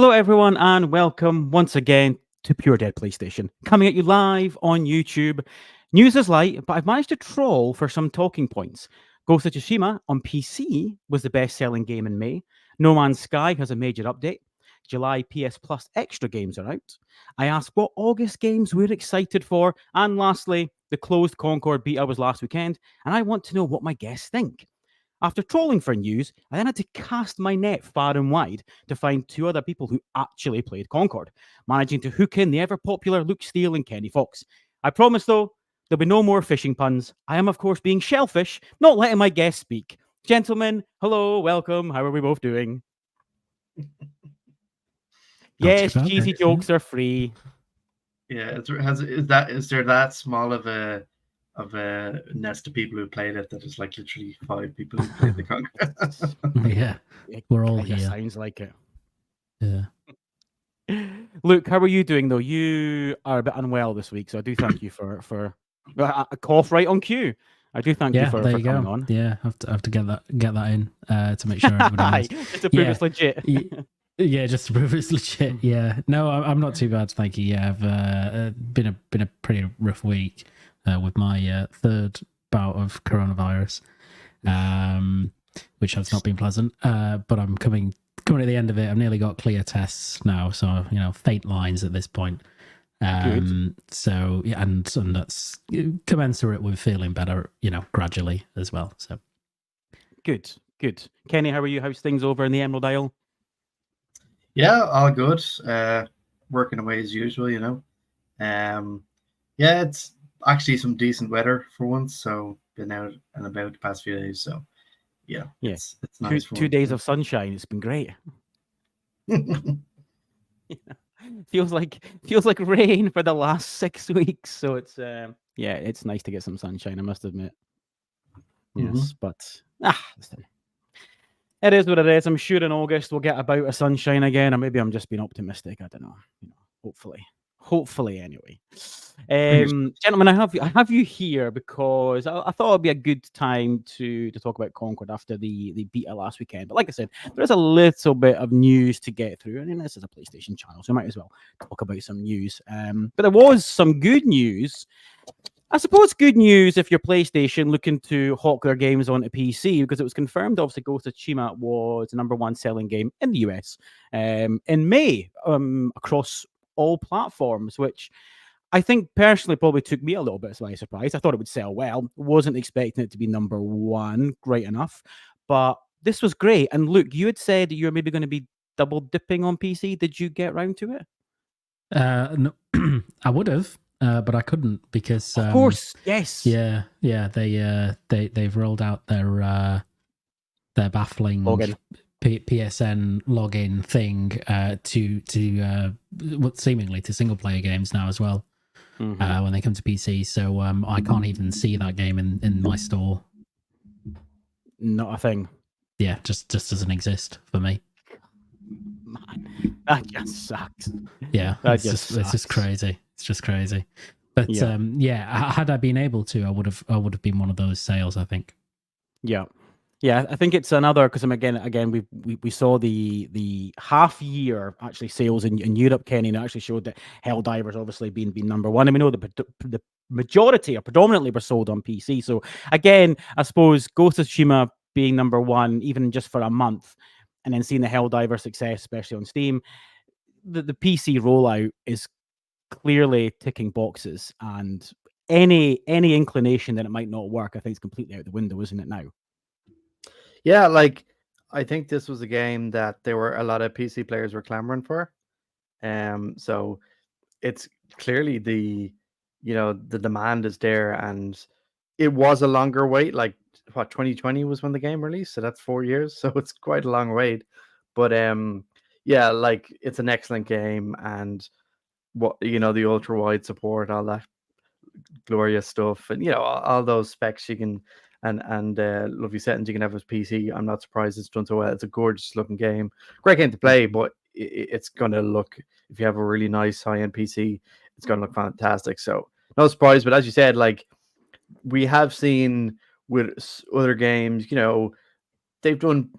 Hello, everyone, and welcome once again to Pure Dead PlayStation, coming at you live on YouTube. News is light, but I've managed to troll for some talking points. Ghost of Tsushima on PC was the best-selling game in May. No Man's Sky has a major update. July PS Plus extra games are out. I asked what August games we're excited for, and lastly, the closed Concord beta was last weekend, and I want to know what my guests think. After trolling for news, I then had to cast my net far and wide to find two other people who actually played Concord, managing to hook in the ever-popular Luke Steele and Kenny Fox. I promise, though, there'll be no more fishing puns. I am, of course, being shellfish, not letting my guests speak. Gentlemen, hello, welcome. How are we both doing? Yes, cheesy jokes are free. Yeah, is there that small of a nest of people who played it that is like literally 5 people who played the Concord? Yeah, we're all here. Sounds like it. Yeah. Luke, how are you doing though? You are a bit unwell this week, so I do thank you for a cough right on cue. I do thank you for there you coming go. on. Yeah, I have to get that in to make sure everybody knows. Just to prove it's legit. Yeah, just to prove it's legit. Yeah, no, I'm not too bad, thank you. Yeah, I've been a pretty rough week with my third bout of coronavirus, which has not been pleasant. But I'm coming at the end of it. I've nearly got clear tests now, so faint lines at this point. So yeah, and that's commensurate with feeling better, gradually as well. So good. Kenny, how are you? How's things over in the Emerald Isle? Yeah, all good. Working away as usual, Yeah, it's actually some decent weather for once. So been out and about the past few days. So yeah, it's nice. Two days of sunshine. It's been great. Feels like rain for the last 6 weeks. So it's it's nice to get some sunshine, I must admit. Yes, but it is what it is. I'm sure in August we'll get a bout of sunshine again, or maybe I'm just being optimistic. I don't know. Hopefully anyway. Gentlemen, I have you here because I thought it'd be a good time to talk about Concord after the beta last weekend. But like I said, there's a little bit of news to get through. I mean, this is a PlayStation channel, so I might as well talk about some news. But there was some good news. I suppose good news if you're PlayStation looking to hawk their games onto PC, because it was confirmed, obviously, Ghost of Tsushima was the #1 selling game in the US in May across all platforms, which I think personally probably took me a little bit by surprise. I thought it would sell well. Wasn't expecting it to be #1, great enough. But this was great. And Luke, you had said you were maybe going to be double dipping on PC. Did you get round to it? No, I would have. But I couldn't because of course, yes, yeah. They've rolled out their baffling PSN login thing to seemingly to single player games now as well when they come to PC. So I can't even see that game in my store. Not a thing. Yeah, just doesn't exist for me. Man, that just sucks. Yeah, it's just crazy. It's just crazy. But had I been able to, I would have been one of those sales, I think. Yeah, I think it's another, because again we saw the half year actually sales in Europe, Kenny, and it actually showed that Helldivers obviously being #1, and we know the majority or predominantly were sold on PC. So again, I suppose Ghost of Tsushima being #1 even just for a month, and then seeing the Helldiver success, especially on Steam, the PC rollout is clearly ticking boxes, and any inclination that it might not work, I think, is completely out the window, isn't it now? Yeah, like I think this was a game that there were a lot of PC players were clamoring for. So it's clearly the demand is there, and it was a longer wait. Like 2020 was when the game released, so that's 4 years. So it's quite a long wait. But like it's an excellent game, and the ultra wide support, all that glorious stuff, and all those specs you can and lovely settings you can have with PC. I'm not surprised it's done so well. It's a gorgeous looking game, great game to play, but it's gonna look, if you have a really nice high-end PC, it's gonna look fantastic. So no surprise. But as you said, like we have seen with other games, they've done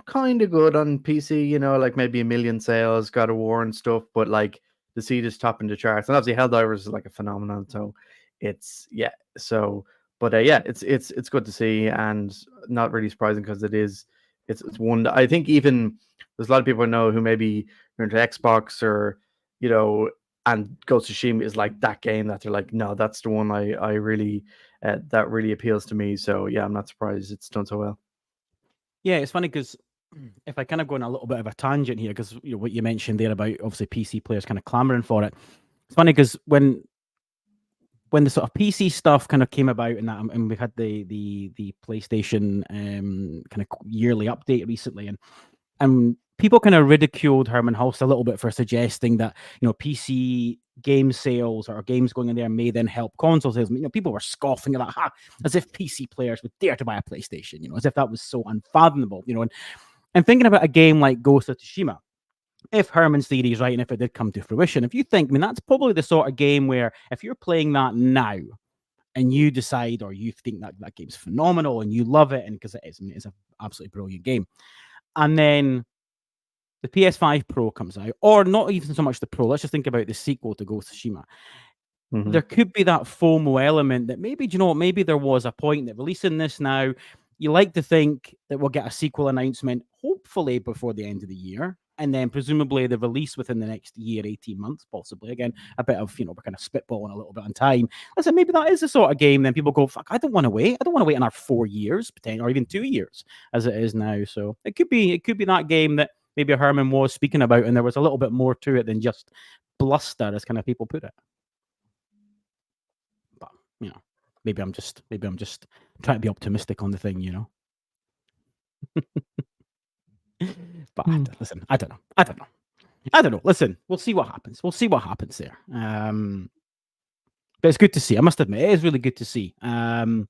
kind of good on PC, you know, like maybe 1 million sales, God of War and stuff, but like to see this topping the charts, and obviously Helldivers is like a phenomenon, so it's it's good to see, and not really surprising because it's one that I think even there's a lot of people I know who maybe are into Xbox or, you know, and Ghost of Tsushima is like that game that they're like, no, that's the one I really that really appeals to me. So yeah, I'm not surprised it's done so well. Yeah, it's funny because if I kind of go on a little bit of a tangent here, because you know what you mentioned there about obviously PC players kind of clamoring for it. It's funny because when the sort of PC stuff kind of came about and that, and we had the PlayStation kind of yearly update recently, and people kind of ridiculed Herman Hulst a little bit for suggesting that, you know, PC game sales or games going in there may then help console sales. You know, people were scoffing at that, as if PC players would dare to buy a PlayStation, you know, as if that was so unfathomable, you know. And thinking about a game like Ghost of Tsushima, if Herman's theory is right and if it did come to fruition, if you think, I mean, that's probably the sort of game where if you're playing that now and you decide or you think that that game's phenomenal and you love it, and because it is, I mean, it's an absolutely brilliant game, and then the PS5 Pro comes out, or not even so much the Pro, let's just think about the sequel to Ghost of Tsushima. There could be that FOMO element that maybe, do you know what, maybe there was a point that releasing this now, you like to think that we'll get a sequel announcement, hopefully before the end of the year, and then presumably the release within the next year, 18 months, possibly. Again, a bit of, you know, we're kind of spitballing a little bit on time. Listen, maybe that is the sort of game then people go, fuck, I don't want to wait. I don't want to wait another 4 years, or even 2 years as it is now. So it could be that game that maybe Herman was speaking about, and there was a little bit more to it than just bluster, as kind of people put it. But, you know, maybe I'm just trying to be optimistic on the thing, you know. But listen, I don't know. Listen, we'll see what happens. There. But it's good to see. I must admit, it is really good to see. And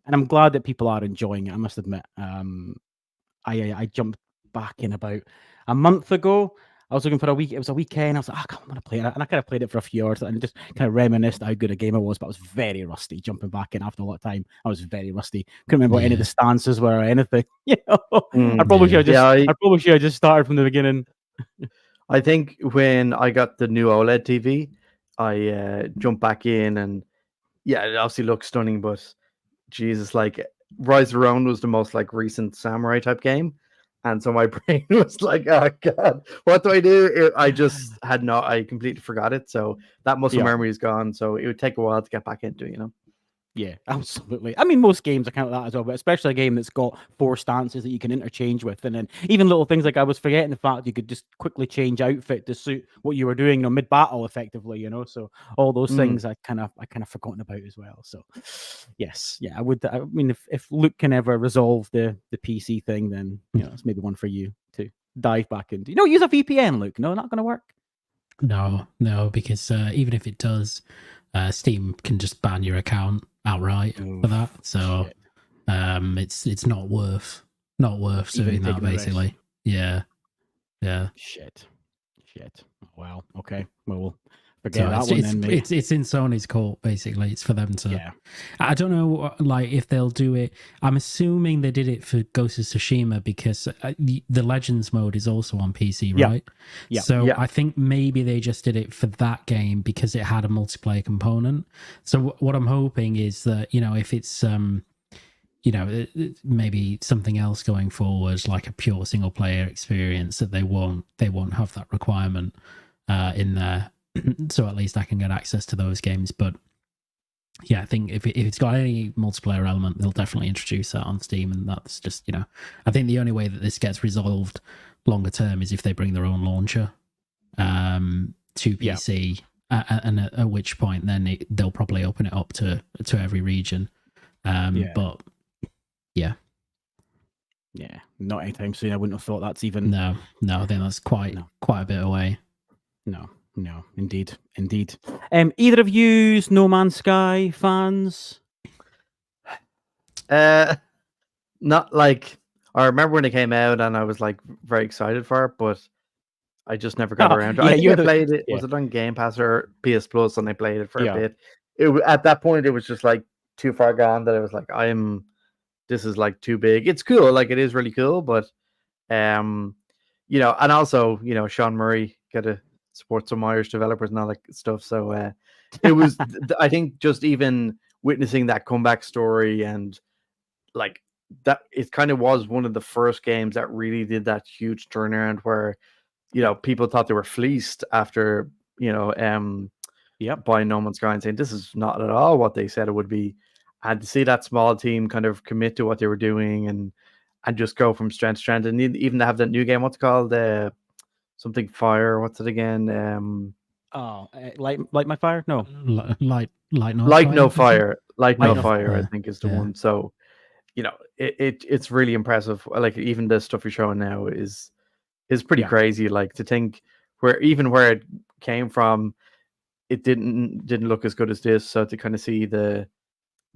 I'm glad that people are enjoying it. I must admit. I jumped back in about a month ago. I was looking for a week. It was a weekend. I was like, I want to play it. And I kind of played it for a few hours and just kind of reminisced how good a game it was. But I was very rusty jumping back in after a lot of time. I was very rusty. Couldn't remember what any of the stances were or anything. You know, I probably should have just started from the beginning. I think when I got the new OLED TV, I jumped back in, and yeah, it obviously looks stunning. But Jesus, like Rise of Rome was the most like recent samurai type game. And so my brain was like, oh God, what do I do? I completely forgot it. So that muscle memory is gone. So it would take a while to get back into, you know? Yeah, absolutely. I mean, most games are kind of that as well, but especially a game that's got 4 stances that you can interchange with. And then even little things like I was forgetting the fact you could just quickly change outfit to suit what you were doing, you know, mid-battle effectively, you know? So all those things I kind of forgotten about as well. So yes, yeah, I mean, if Luke can ever resolve the PC thing, then, you know, it's maybe one for you to dive back into. You know, use a VPN, Luke. No, not going to work. No, because even if it does, Steam can just ban your account outright for that. So it's not worth doing that, basically. Yeah. Shit. Wow. Okay. Well, we'll forget that one then, mate. It's in Sony's court, basically. It's for them to. Yeah. I don't know, like, if they'll do it. I'm assuming they did it for Ghost of Tsushima because the Legends mode is also on PC, right? Yeah. So I think maybe they just did it for that game because it had a multiplayer component. So what I'm hoping is that, you know, if it's you know, maybe something else going forward, like a pure single player experience, that they won't have that requirement in there. So at least I can get access to those games. But yeah, I think if it's got any multiplayer element, they'll definitely introduce that on Steam. And that's just, you know, I think the only way that this gets resolved longer term is if they bring their own launcher to PC, and at which point then they'll probably open it up to every region. But yeah, not anytime soon. I wouldn't have thought that's even. No, I think that's quite a bit away. No, indeed. Either of you No Man's Sky fans? Not like, I remember when it came out and I was like very excited for it, but I just never got around to it. I think I played it. Was it on Game Pass or PS Plus? And I played it for a bit. At that point, it was just like too far gone that I was like, this is like too big. It's cool, like it is really cool, but You know, and also, you know, Sean Murray got to support some Irish developers and all that stuff. So it was, I think, just even witnessing that comeback story, and like that, it kind of was one of the first games that really did that huge turnaround where, you know, people thought they were fleeced after, you know, buying No Man's Sky and saying this is not at all what they said it would be. And to see that small team kind of commit to what they were doing and just go from strength to strength, and even to have that new game, what's it called, something fire, what's it again? Light my fire? No, Light no fire. Light no fire, I think is the Yeah. one. So, you know, it's really impressive. Like even the stuff you're showing now is pretty crazy. Like to think where it came from, it didn't look as good as this. So to kind of see the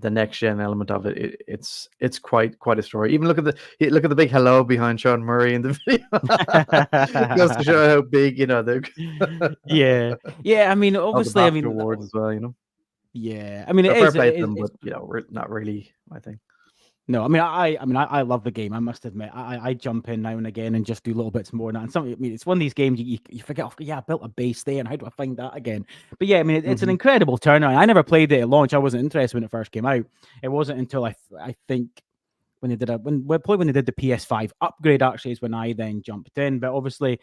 next gen element of it, it's quite a story. Even look at the big hello behind Sean Murray in the video. Goes to show how big, you know, yeah. I mean, obviously, I mean, awards as well, you know. Yeah, I mean, So it fair is. play to them, but you know, we're not really, I think. No, I mean, I love the game. I must admit, I jump in now and again and just do little bits more. And something, I mean, it's one of these games you forget. Oh, yeah, I built a base there, and how do I find that again? But yeah, I mean, it's an incredible turnaround. I never played it at launch. I wasn't interested when it first came out. It wasn't until I think when they did the PS5 upgrade, actually, is when I then jumped in. But obviously,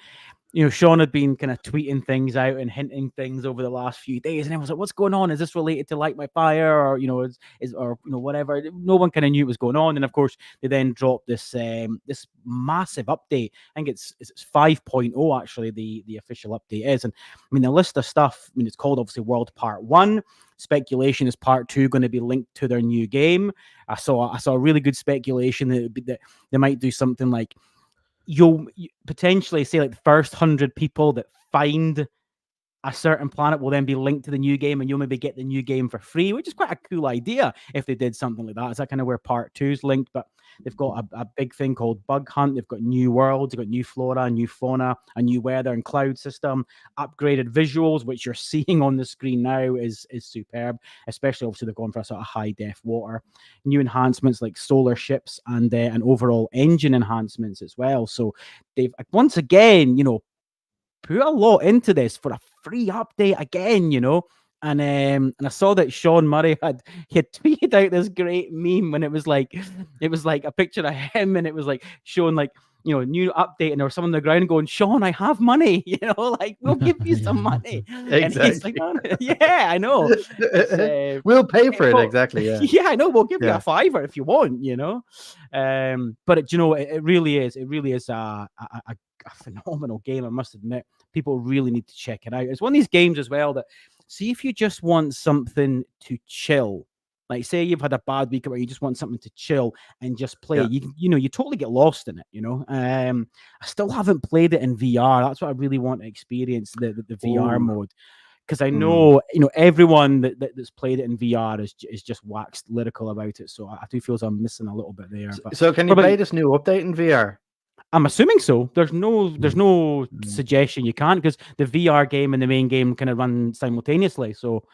you know, Sean had been kind of tweeting things out and hinting things over the last few days, and everyone was like, "What's going on? Is this related to Light My Fire, or you know, or you know, whatever?" No one kind of knew what was going on, and of course, they then dropped this this massive update. I think it's 5.0 actually. The official update is, and I mean the list of stuff. I mean, it's called obviously World Part 1. Speculation is Part 2 going to be linked to their new game. I saw a really good speculation that they might do something like, you'll potentially say like the first 100 people that find a certain planet will then be linked to the new game, and you'll maybe get the new game for free, which is quite a cool idea if they did something like that. Is that kind of where Part 2 is linked? But they've got a big thing called Bug Hunt. They've got new worlds, they've got new flora, new fauna, a new weather and cloud system, upgraded visuals, which you're seeing on the screen now is superb, especially obviously they're going for a sort of high def water. New enhancements like solar ships and overall engine enhancements as well. So they've once again, you know, put a lot into this for a free update again, you know. And I saw that Sean Murray had tweeted out this great meme when it was like a picture of him, and it was like showing like, you know, new update, and there was someone on the ground going, "Sean, I have money," you know, like we'll give you some money. Exactly. And he's like, "Oh, yeah, I know. We'll pay for it." Exactly. Yeah. Yeah, I know. We'll give you a $5 if you want, you know. But you know, it really is a phenomenal game. I must admit, people really need to check it out. It's one of these games as well that, see, if you just want something to chill, like say you've had a bad week where you just want something to chill and just play, you totally get lost in it, you know. I still haven't played it in VR. That's what I really want to experience, the VR mode, because I know you know everyone that's played it in VR is just waxed lyrical about it. So I do feel as I'm missing a little bit there. So can you play this new update in VR? I'm assuming so. There's no suggestion you can't, because the VR game and the main game kind of run simultaneously. So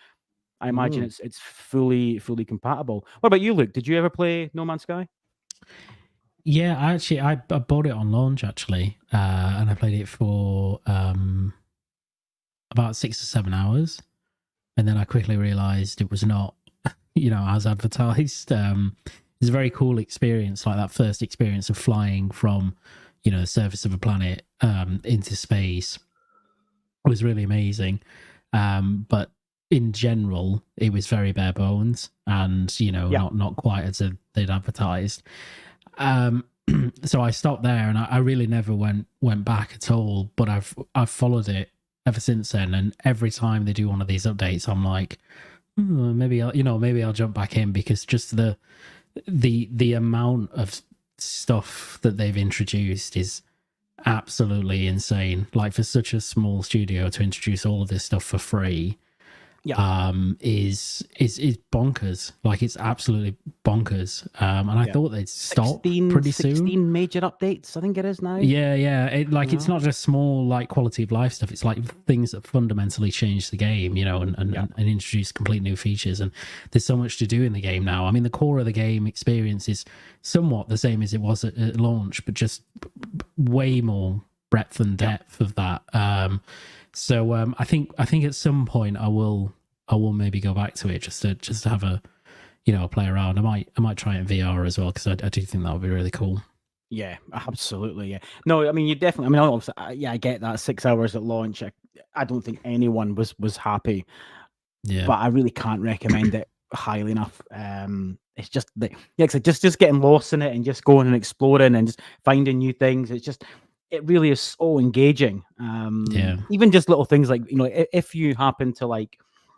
I imagine it's fully compatible. What about you, Luke? Did you ever play No Man's Sky? Yeah, I bought it on launch actually, and I played it for about 6 or 7 hours, and then I quickly realised it was not, you know, as advertised. It's a very cool experience, like that first experience of flying from, you know, the surface of a planet into space was really amazing. But in general, it was very bare bones and, you know, not quite as they'd advertised. So I stopped there, and I really never went back at all. But I've followed it ever since then, and every time they do one of these updates, I'm like, maybe I'll jump back in, because just the amount of stuff that they've introduced is absolutely insane. Like, for such a small studio to introduce all of this stuff for free, is bonkers. Like, it's absolutely bonkers. And I thought they'd stop pretty 16 soon. major updates, I think it is now. Yeah. It's not just small like quality of life stuff. It's like things that fundamentally change the game, and introduce complete new features. And there's so much to do in the game now. I mean, the core of the game experience is somewhat the same as it was at launch, but just way more breadth and depth of that. So I think at some point I will maybe go back to it just to have a play around. I might try it in VR as well, because I do think that would be really cool. Yeah, absolutely. Yeah. No, I mean, you definitely. I mean, obviously, I get that 6 hours at launch. I don't think anyone was happy. Yeah, but I really can't recommend it highly enough. It's just just getting lost in it and just going and exploring and just finding new things. It really is so engaging. Even just little things like, if you happen to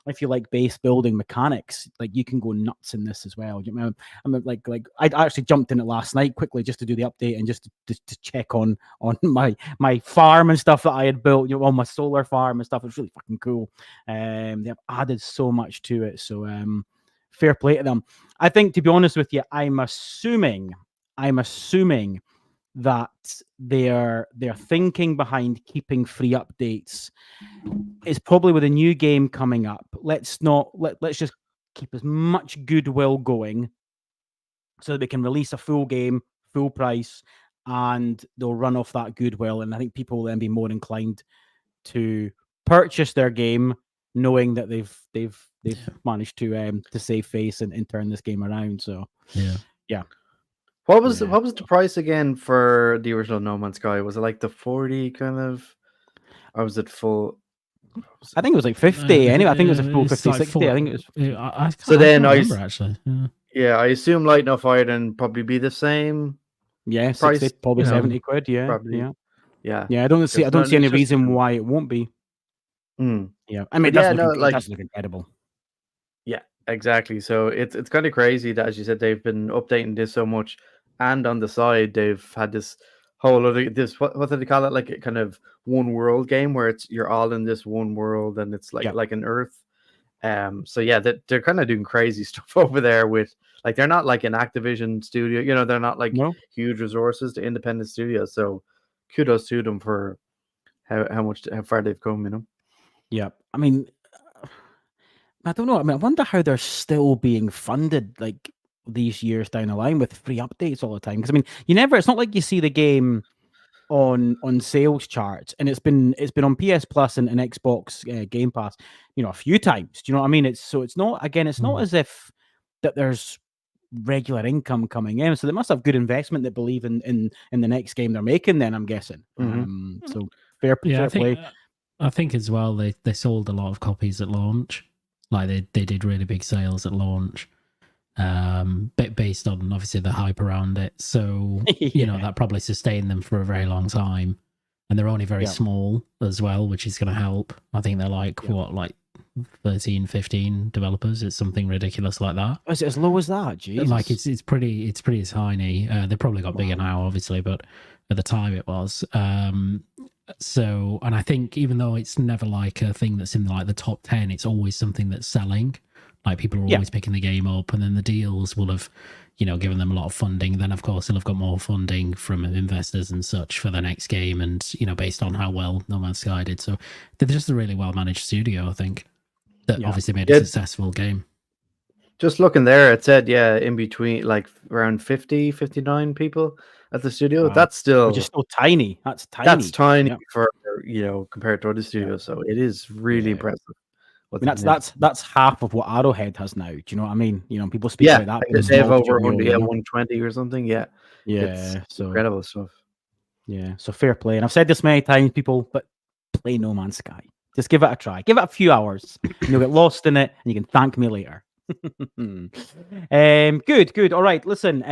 if you like base building mechanics, like, you can go nuts in this as well. I'm like I actually jumped in it last night quickly just to do the update and just to check on my farm and stuff that I had built, on my solar farm and stuff. It's really fucking cool. They have added so much to it. So fair play to them. I think, to be honest with you, I'm assuming that their thinking behind keeping free updates is probably with a new game coming up. Let's just keep as much goodwill going so that we can release a full game, full price, and they'll run off that goodwill. And I think people will then be more inclined to purchase their game, knowing that they've managed to save face and turn this game around. So yeah. What was the price again for the original No Man's Sky? Was it like the 40 kind of, or was it full? I think it was like 50 anyway. I think it was a full 50, like 60. I think it was. I remember, actually. Yeah, I assume Light No Fire then probably be the same. Yeah, price, 60, probably 70 quid. Yeah, probably. Yeah. I don't see any reason why it won't be. Yeah, I mean, it does look incredible. Yeah, exactly. So it's kind of crazy that, as you said, they've been updating this so much, and on the side they've had this whole other what do they call it? Like a kind of one world game where you're all in this one world, and it's like an Earth. So yeah, they're kind of doing crazy stuff over there with, like, they're not like an Activision studio, they're not like huge resources to independent studios. So kudos to them for how far they've come. Yeah, I mean, I don't know. I mean, I wonder how they're still being funded like these years down the line with free updates all the time. Because I mean, it's not like you see the game on sales charts, and it's been on PS Plus and Xbox Game Pass, a few times. Do you know what I mean? It's not as if that there's regular income coming in. So they must have good investment that believe in the next game they're making. Then I'm guessing. So fair play. I think as well they sold a lot of copies at launch. Like they did really big sales at launch, based on obviously the hype around it. So that probably sustained them for a very long time, and they're only very small as well, which is going to help. I think they're like 13, 15 developers. It's something ridiculous like that. Is it as low as that? Jesus. Like it's pretty tiny. They probably got bigger now, obviously, but at the time it was. So, and I think even though it's never like a thing that's in like the top 10, it's always something that's selling. Like, people are always picking the game up, and then the deals will have, given them a lot of funding. Then of course they'll have got more funding from investors and such for the next game, and based on how well No Man's Sky did. So they're just a really well managed studio, I think, that obviously made a successful game. Just looking there, it said in between like around 50, 59 people at the studio. Wow. That's still just so tiny. That's tiny for compared to other studios. So it is really impressive. I mean, that's half of what Arrowhead has now. Do you know what I mean? People speak about that. They have over 120 or something. Yeah. It's incredible stuff. Yeah, so fair play. And I've said this many times, people, but play No Man's Sky. Just give it a try. Give it a few hours, and you'll get lost in it, and you can thank me later. Good. All right, listen.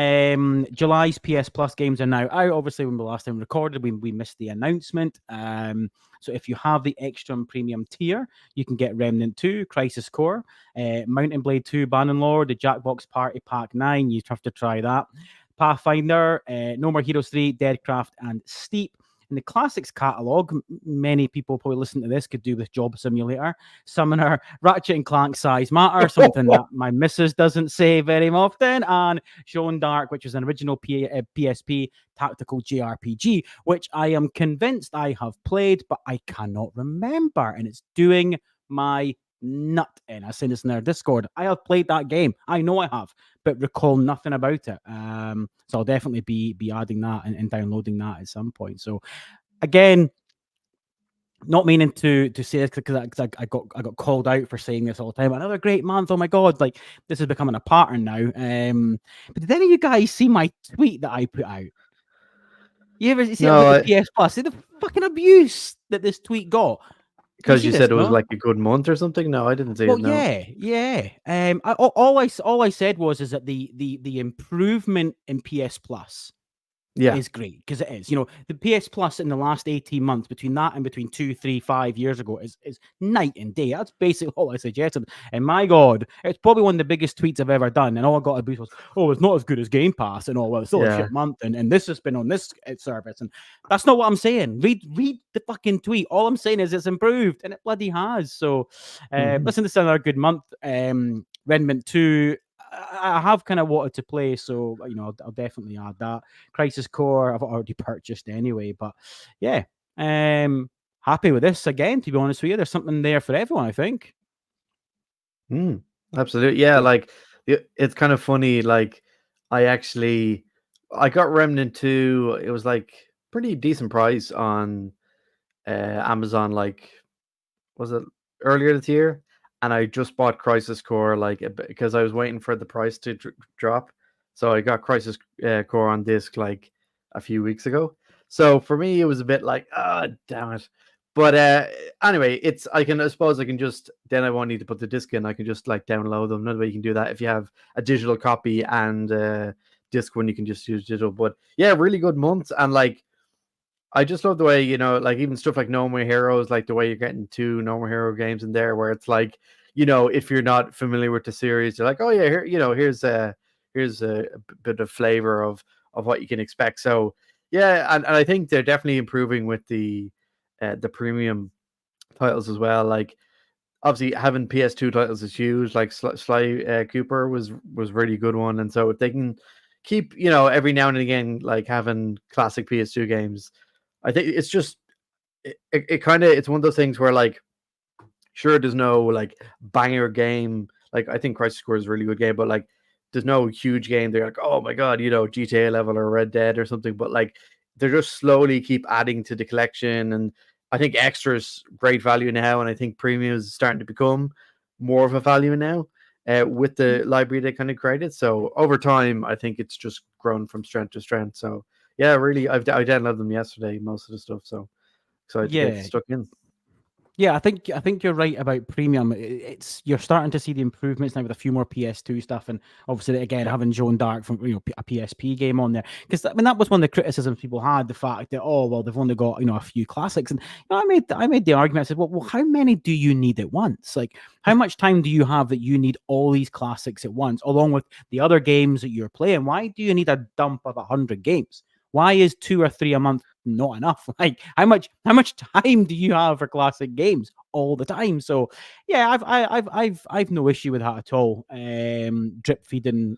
July's PS Plus games are now out. Obviously, when we last time recorded, we missed the announcement. So if you have the extra and premium tier, you can get Remnant 2, Crisis Core, Mountain Blade 2, Bannerlord, the Jackbox Party Pack 9. You have to try that. Pathfinder, No More Heroes 3, Deadcraft, and Steep. in the classics catalog, many people probably listening to this could do with Job Simulator, Summoner, Ratchet and Clank Size Matter, something that my missus doesn't say very often, and Jeanne d'Arc, which is an original PSP tactical JRPG, which I am convinced I have played, but I cannot remember, and it's doing my nut in. I say this in their Discord. I have played that game. I know I have, but recall nothing about it. So I'll definitely be adding that and downloading that at some point. So again, not meaning to say this because I got called out for saying this all the time. Another great month. Oh my god, like this is becoming a pattern now. But did any of you guys see my tweet that I put out? You ever see the PS Plus? See the fucking abuse that this tweet got. Because you said it was like a good month or something. No, I didn't see it. No. Yeah. All I said was that the improvement in PS Plus is great, because it is. You know, the PS Plus in the last 18 months, between that and between 2, 3, 5 years ago, is night and day. That's basically all I suggested. And my God, it's probably one of the biggest tweets I've ever done. And all I got a boost was, oh, it's not as good as Game Pass, and well, it's still a shit month, and this has been on this service. And that's not what I'm saying. Read the fucking tweet. All I'm saying is it's improved, and it bloody has. So listen, this is another good month. Remnant 2, I have kind of wanted to play, so you know, I'll definitely add that. Crisis Core, I've already purchased anyway, but yeah, happy with this again. To be honest with you, there's something there for everyone, I think. Absolutely, yeah. Like it's kind of funny. Like I got Remnant 2. It was like pretty decent price on Amazon. Like, was it earlier this year? And I just bought Crisis Core because I was waiting for the price to drop. So I got Crisis Core on disc like a few weeks ago. So for me, it was a bit like, damn it. But anyway, I suppose I can just, then I won't need to put the disc in. I can just like download them. Another way you can do that if you have a digital copy and disc one, you can just use digital. But yeah, really good months. And like, I just love the way, you know, like even stuff like No More Heroes, like the way you're getting 2 No More Hero games in there, where it's like, you know, if you're not familiar with the series, you're like, oh yeah, here, you know, here's a bit of flavor of what you can expect. So yeah, and I think they're definitely improving with the premium titles as well. Like obviously having PS2 titles is huge. Like Sly Cooper was really good one, and so if they can keep, you know, every now and again like having classic PS2 games, I think it's just it kind of, it's one of those things where like, sure, there's no like banger game. Like I think Crisis Core is a really good game, but like there's no huge game. They're like, oh my god, you know, GTA level or Red Dead or something. But like they're just slowly keep adding to the collection, and I think extra's great value now, and I think premium is starting to become more of a value now with the library they kind of created. So over time, I think it's just grown from strength to strength. So yeah, really, I downloaded them yesterday, most of the stuff. So excited to get stuck in. Yeah, I think you're right about premium. It's you're starting to see the improvements now with a few more PS2 stuff, and obviously again having Jeanne d'Arc from, you know, a PSP game on there, because I mean that was one of the criticisms people had, the fact that, oh well, they've only got, you know, a few classics, and you know, I made the argument. I said, well, how many do you need at once? Like, how much time do you have that you need all these classics at once, along with the other games that you're playing? Why do you need a dump of 100 games? Why is 2 or 3 a month not enough? Like, how much time do you have for classic games all the time? So yeah, I've no issue with that at all. Drip feeding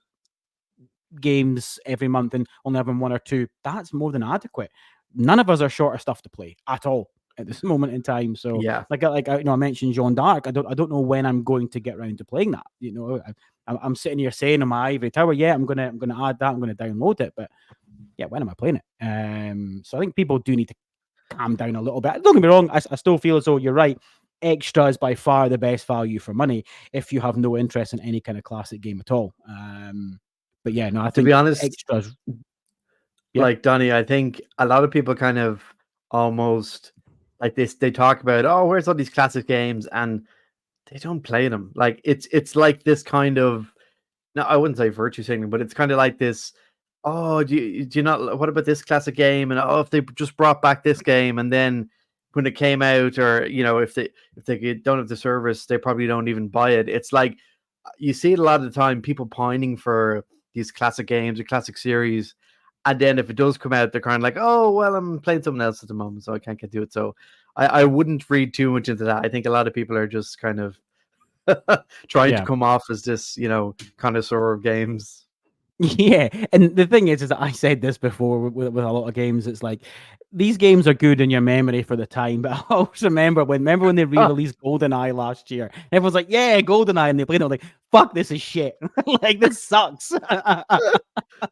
games every month and only having 1 or 2, that's more than adequate. None of us are short of stuff to play at all at this moment in time. So yeah, like you know, I mentioned Jeanne d'Arc. I don't know when I'm going to get around to playing that. You know, I'm sitting here saying on my ivory tower, yeah, I'm gonna add that, I'm gonna download it, but yeah, when am I playing it? So I think people do need to calm down a little bit. Don't get me wrong, I still feel as though you're right. Extra is by far the best value for money if you have no interest in any kind of classic game at all. But yeah, no, I think, to be honest, extras. Like Donny, I think a lot of people kind of almost like this. They talk about, oh, where's all these classic games, and they don't play them. Like it's like this kind of, no, I wouldn't say virtue signaling, but it's kind of like this. Oh, do you not? What about this classic game? And oh, if they just brought back this game, and then when it came out, or you know, if they don't have the service, they probably don't even buy it. It's like you see it a lot of the time, people pining for these classic games, a classic series, And then if it does come out, they're kind of like, oh, well, I'm playing something else at the moment, so I can't get to it. So I wouldn't read too much into that. I think a lot of people are just kind of trying to come off as this, connoisseur of games. Yeah, and the thing is that I said this before with a lot of games. It's like these games are good in your memory for the time, but I always remember when they re-released GoldenEye last year. Everyone's like, "Yeah, GoldenEye," and they played it. Like, "Fuck, this is shit! Like, this sucks."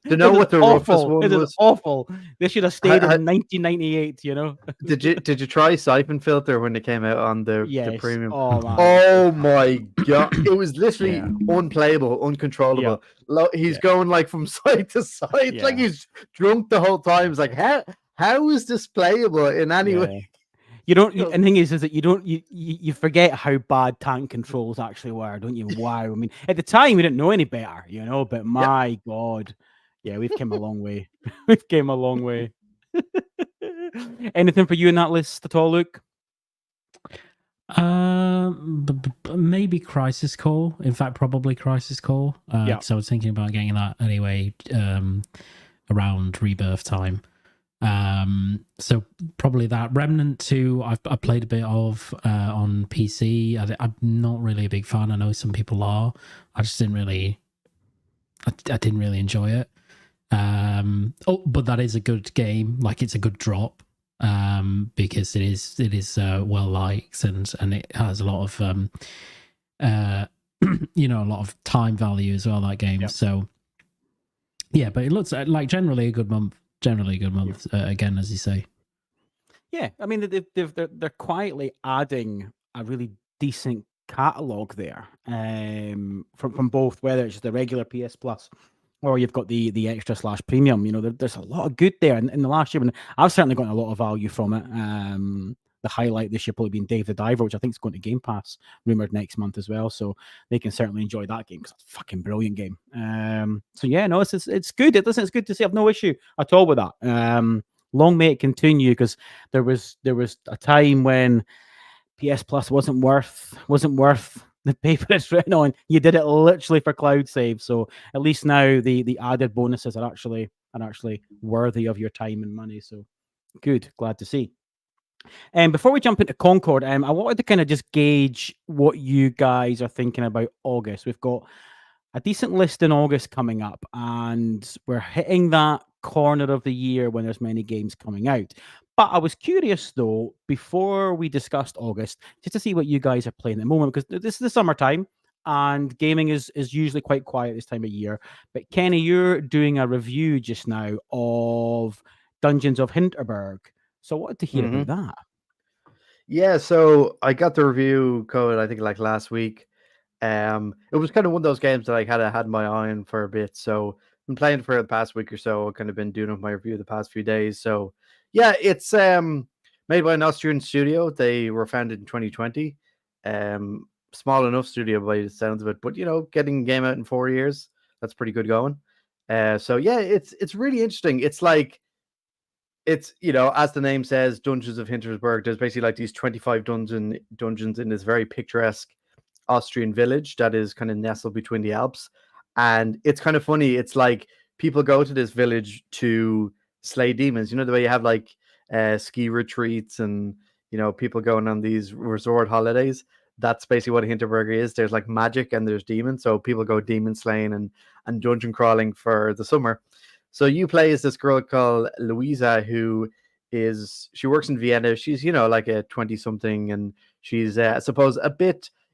To know what the roughest one was. was Awful. They should have stayed in 1998. You know. Did you try Siphon Filter when it came out on the premium? Oh man. Oh my god! It was literally unplayable, uncontrollable. He's going like from side to side, like he's drunk the whole time. It's like how is this playable in any way? You don't. And the thing is that you forget how bad tank controls actually were, don't you? Wow. I mean, at the time we didn't know any better, But my god, we've come a long way. We've came a long way. Anything for you in that list at all, Luke? Maybe Crisis Core. In fact, probably Crisis Core. So I was thinking about getting that anyway. Around Rebirth time. So probably that. Remnant 2 I played a bit of on PC. I'm not really a big fan. I know some people are. I just didn't really enjoy it. But that is a good game. Like, it's a good drop. Because it is well liked and it has a lot of a lot of time value as well, that game. So but it looks like generally a good month. Again, as you say. Yeah, I mean they're quietly adding a really decent catalog there, from both, whether it's just the regular PS Plus or you've got the extra / premium. There's a lot of good there. And in the last year, and I've certainly gotten a lot of value from it. The highlight this year probably being Dave the Diver, which I think is going to Game Pass, rumored next month as well. So they can certainly enjoy that game because it's a fucking brilliant game. So yeah, no, it's good. It's good to see. I've no issue at all with that. Long may it continue, because there was a time when PS Plus wasn't worth the paper it's written on. You did it literally for cloud save. So at least now the added bonuses are actually worthy of your time and money. So good, glad to see. And before we jump into Concord, I wanted to kind of just gauge what you guys are thinking about August. We've got a decent list in August coming up, and we're hitting that corner of the year when there's many games coming out. But I was curious, though, before we discussed August, just to see what you guys are playing at the moment, because this is the summertime, and gaming is usually quite quiet this time of year. But Kenny, you're doing a review just now of Dungeons of Hinterberg. So I wanted to hear about that. Yeah, so I got the review code, I think, like last week. It was kind of one of those games that I had my eye on for a bit. So I've been playing for the past week or so. I've kind of been doing my review the past few days. So yeah, it's made by an Austrian studio. They were founded in 2020. Small enough studio by the sounds of it, but getting a game out in 4 years, that's pretty good going. So yeah, it's really interesting. It's like, it's, as the name says, Dungeons of Hinterberg. There's basically like these 25 dungeons in this very picturesque Austrian village that is kind of nestled between the Alps. And it's kind of funny. It's like people go to this village to slay demons. The way you have like ski retreats and, people going on these resort holidays. That's basically what Hinterberg is. There's like magic and there's demons. So people go demon slaying and dungeon crawling for the summer. So you play as this girl called Louisa, she works in Vienna. She's, like a 20-something, and she's, I suppose,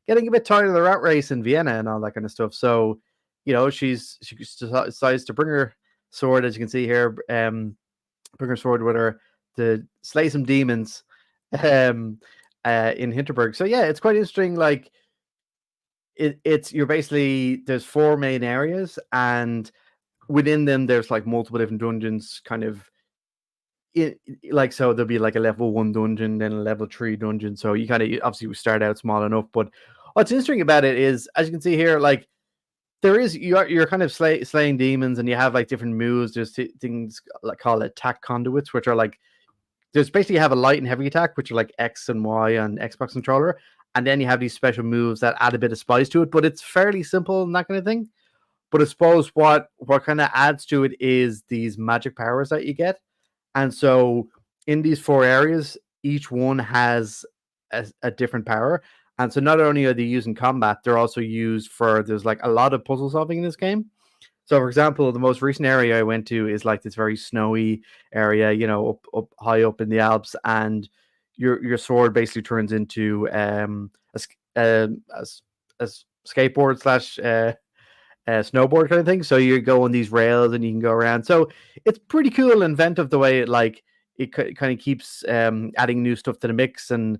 getting a bit tired of the rat race in Vienna and all that kind of stuff. So, she decides to bring her sword, as you can see here, bring her sword with her to slay some demons in Hinterberg. So yeah, it's quite interesting. Like, you're basically, there's 4 main areas, and within them there's like multiple different dungeons, kind of so there'll be like a level 1 dungeon, then a level 3 dungeon. So you kind of, obviously we start out small enough, but what's interesting about it is, as you can see here, like you're kind of slaying demons, and you have like different moves. There's things like called attack conduits, which are like, there's basically, you have a light and heavy attack, which are like X and Y on Xbox controller, and then you have these special moves that add a bit of spice to it, but it's fairly simple and that kind of thing. But I suppose what kind of adds to it is these magic powers that you get. And so in these 4 areas, each one has a different power. And so not only are they used in combat, they're also used for, there's like a lot of puzzle solving in this game. So, for example, the most recent area I went to is like this very snowy area, you know, up high up in the Alps, and your sword basically turns into a skateboard slash snowboard kind of thing. So you go on these rails and you can go around. So it's pretty cool and inventive the way it kind of keeps adding new stuff to the mix. And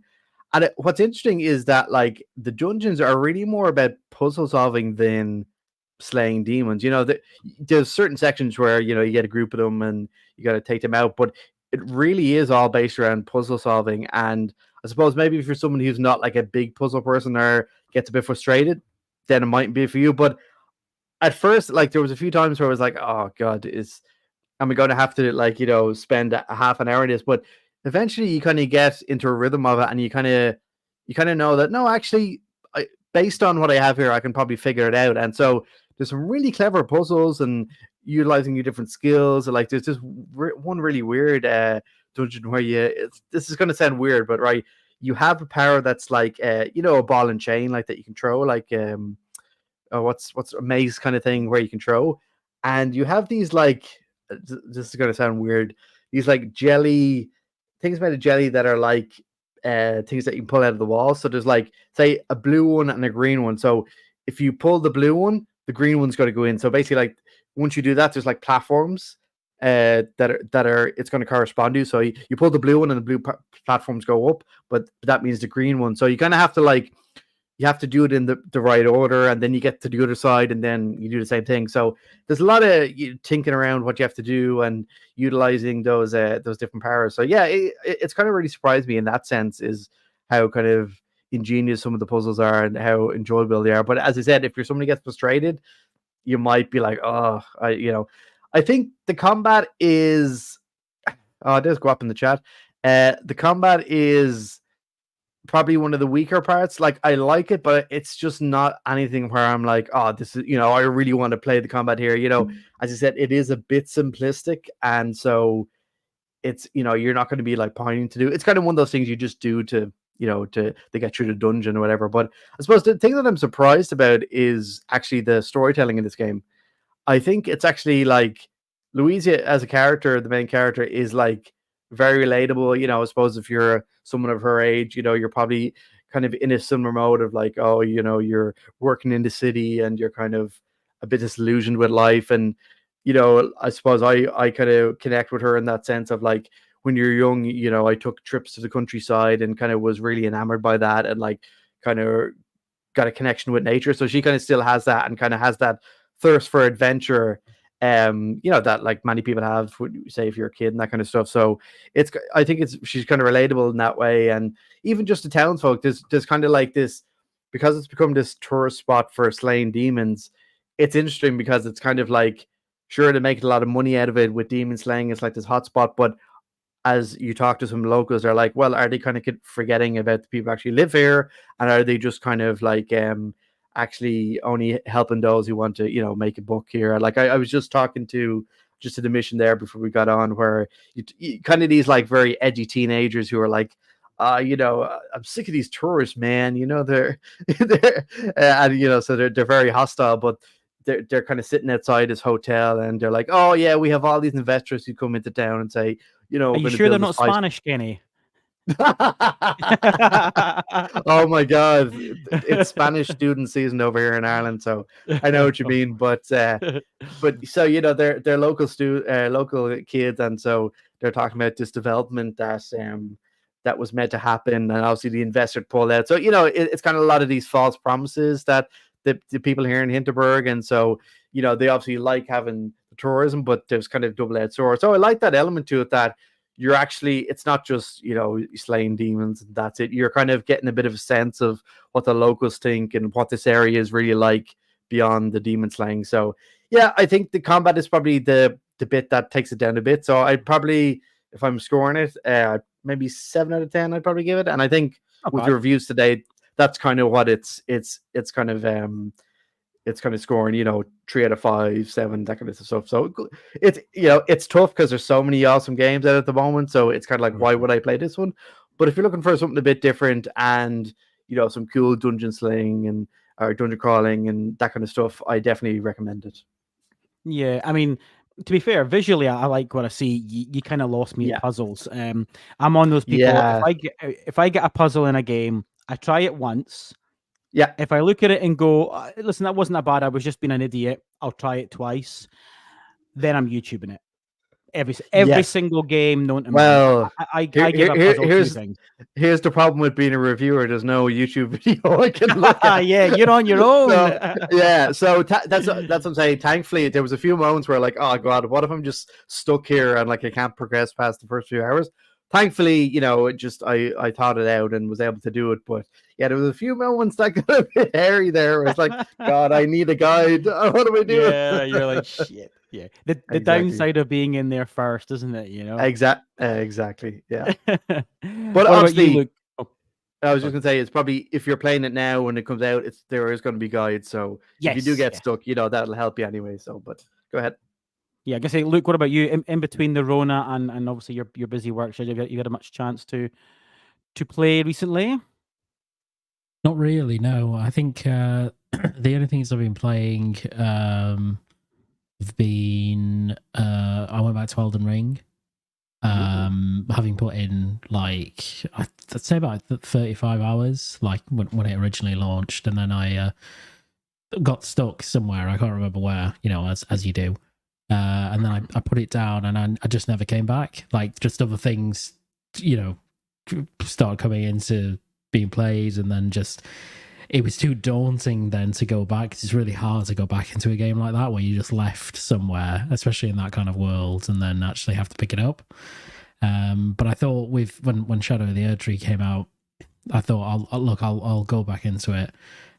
what's interesting is that like the dungeons are really more about puzzle solving than slaying demons. You know, there's certain sections where, you know, you get a group of them and you got to take them out, but it really is all based around puzzle solving. And I suppose maybe if you're someone who's not like a big puzzle person or gets a bit frustrated, then it might be for you. But at first, like there was a few times where I was like, oh God, am I going to have to like, you know, spend a half an hour in this? But eventually you kind of get into a rhythm of it, and you kind of know that, no, actually, based on what I have here, I can probably figure it out. And so there's some really clever puzzles and utilizing your different skills. Like there's this one really weird dungeon where this is going to sound weird, but right, you have a power that's like you know, a ball and chain like that you can throw, like what's a maze kind of thing where you can throw, and you have these like, this is going to sound weird, these like jelly things made of jelly that are like things that you can pull out of the wall. So there's like, say, a blue one and a green one. So if you pull the blue one, the green one's got to go in. So basically, like once you do that, there's like platforms that are it's going to correspond to. So you pull the blue one and the blue platforms go up, but that means the green one. So you kind of have to like, you have to do it in the right order, and then you get to the other side, and then you do the same thing. So there's a lot of thinking around what you have to do and utilizing those different powers. So yeah, it's kind of really surprised me in that sense, is how kind of ingenious some of the puzzles are and how enjoyable they are. But as I said, if you're somebody who gets frustrated, you might be like, oh, I think the combat is, there's go up in the chat. The combat is probably one of the weaker parts. Like I like it, but it's just not anything where I'm like, oh, this is, you know, I really want to play the combat here. You know, as I said, it is a bit simplistic, and so it's, you know, you're not going to be like pining to do. It's kind of one of those things you just do to, you know, to get through the dungeon or whatever. But I suppose the thing that I'm surprised about is actually the storytelling in this game. I think it's actually like Louisa as a character, the main character, is like very relatable. You know, I suppose if you're someone of her age, you know, you're probably kind of in a similar mode of like, oh, you know, you're working in the city and you're kind of a bit disillusioned with life. And, you know, I suppose I kind of connect with her in that sense of like, when you're young, you know, I took trips to the countryside and kind of was really enamored by that, and like kind of got a connection with nature. So she kind of still has that, and kind of has that thirst for adventure, you know, that like many people have, say if you're a kid and that kind of stuff. So I think she's kind of relatable in that way. And even just the townsfolk, there's kind of like this, because it's become this tourist spot for slaying demons. It's interesting because it's kind of like, sure, they make a lot of money out of it with demon slaying. It's like this hotspot, but as you talk to some locals, they're like, well, are they kind of forgetting about the people who actually live here, and are they just kind of like actually only helping those who want to, you know, make a buck here? Like I was just talking to the mission there before we got on, where you kind of these like very edgy teenagers who are like, you know, I'm sick of these tourists, man. You know, they're and you know, so they're very hostile, but they're kind of sitting outside this hotel, and they're like, oh yeah, we have all these investors who come into town and say, you know, are you sure they're not Spanish, Kenny? Oh my God, it's Spanish student season over here in Ireland, so I know what you mean. But so, you know, they're local local kids, and so they're talking about this development that was meant to happen, and obviously the investor pulled out. So, you know, it's kind of a lot of these false promises that the people here in Hinterberg, and so, you know, they obviously like having the tourism, but there's kind of double-edged sword. So I like that element to it, that you're actually, it's not just, you know, slaying demons and that's it. You're kind of getting a bit of a sense of what the locals think and what this area is really like beyond the demon slaying. So yeah, I think the combat is probably the bit that takes it down a bit. So I'd probably, if I'm scoring it, maybe 7 out of 10, I'd probably give it. And I think with the reviews today, that's kind of what it's kind of it's kind of scoring, 3 out of 5, 7, that kind of stuff. So it's it's tough because there's so many awesome games out at the moment. So it's kind of like, why would I play this one? But if you're looking for something a bit different and some cool dungeon slaying or dungeon crawling and that kind of stuff, I definitely recommend it. Yeah, I mean, to be fair, visually, I like what I see. You kind of lost me at puzzles. I'm on those people. Yeah. If I get a puzzle in a game, I try it once. Yeah. If I look at it and go, listen, that wasn't that bad, I was just being an idiot, I'll try it twice. Then I'm YouTubing it. Every single game known to me. I give a puzzle two things. Here's the problem with being a reviewer. There's no YouTube video I can look at. Yeah, you're on your own. So that's what I'm saying. Thankfully, there was a few moments where like, oh god, what if I'm just stuck here and like I can't progress past the first few hours? Thankfully, I thought it out and was able to do it. But yeah, there was a few moments that got a bit hairy there. It's like, God, I need a guide. What do I do? Yeah, you're like, shit. Yeah, the exactly. Downside of being in there first, isn't it? Exactly. Yeah. But obviously, I was just gonna say, it's probably if you're playing it now when it comes out, there is going to be guides. So if you do get stuck, that'll help you anyway. So, but go ahead. Yeah, I guess. Say, Luke, what about you? In between the Rona and obviously your busy work schedule, you had a much chance to play recently? Not really. No, I think the only things I've been playing have been I went back to Elden Ring, having put in like I'd say about 35 hours, like when it originally launched, and then I got stuck somewhere. I can't remember where. As you do. And then I put it down and I just never came back. Like just other things, started coming into being played, and then it was too daunting then to go back. It's really hard to go back into a game like that where you just left somewhere, especially in that kind of world, and then actually have to pick it up. But I thought when Shadow of the Erdtree came out, I thought I'll go back into it.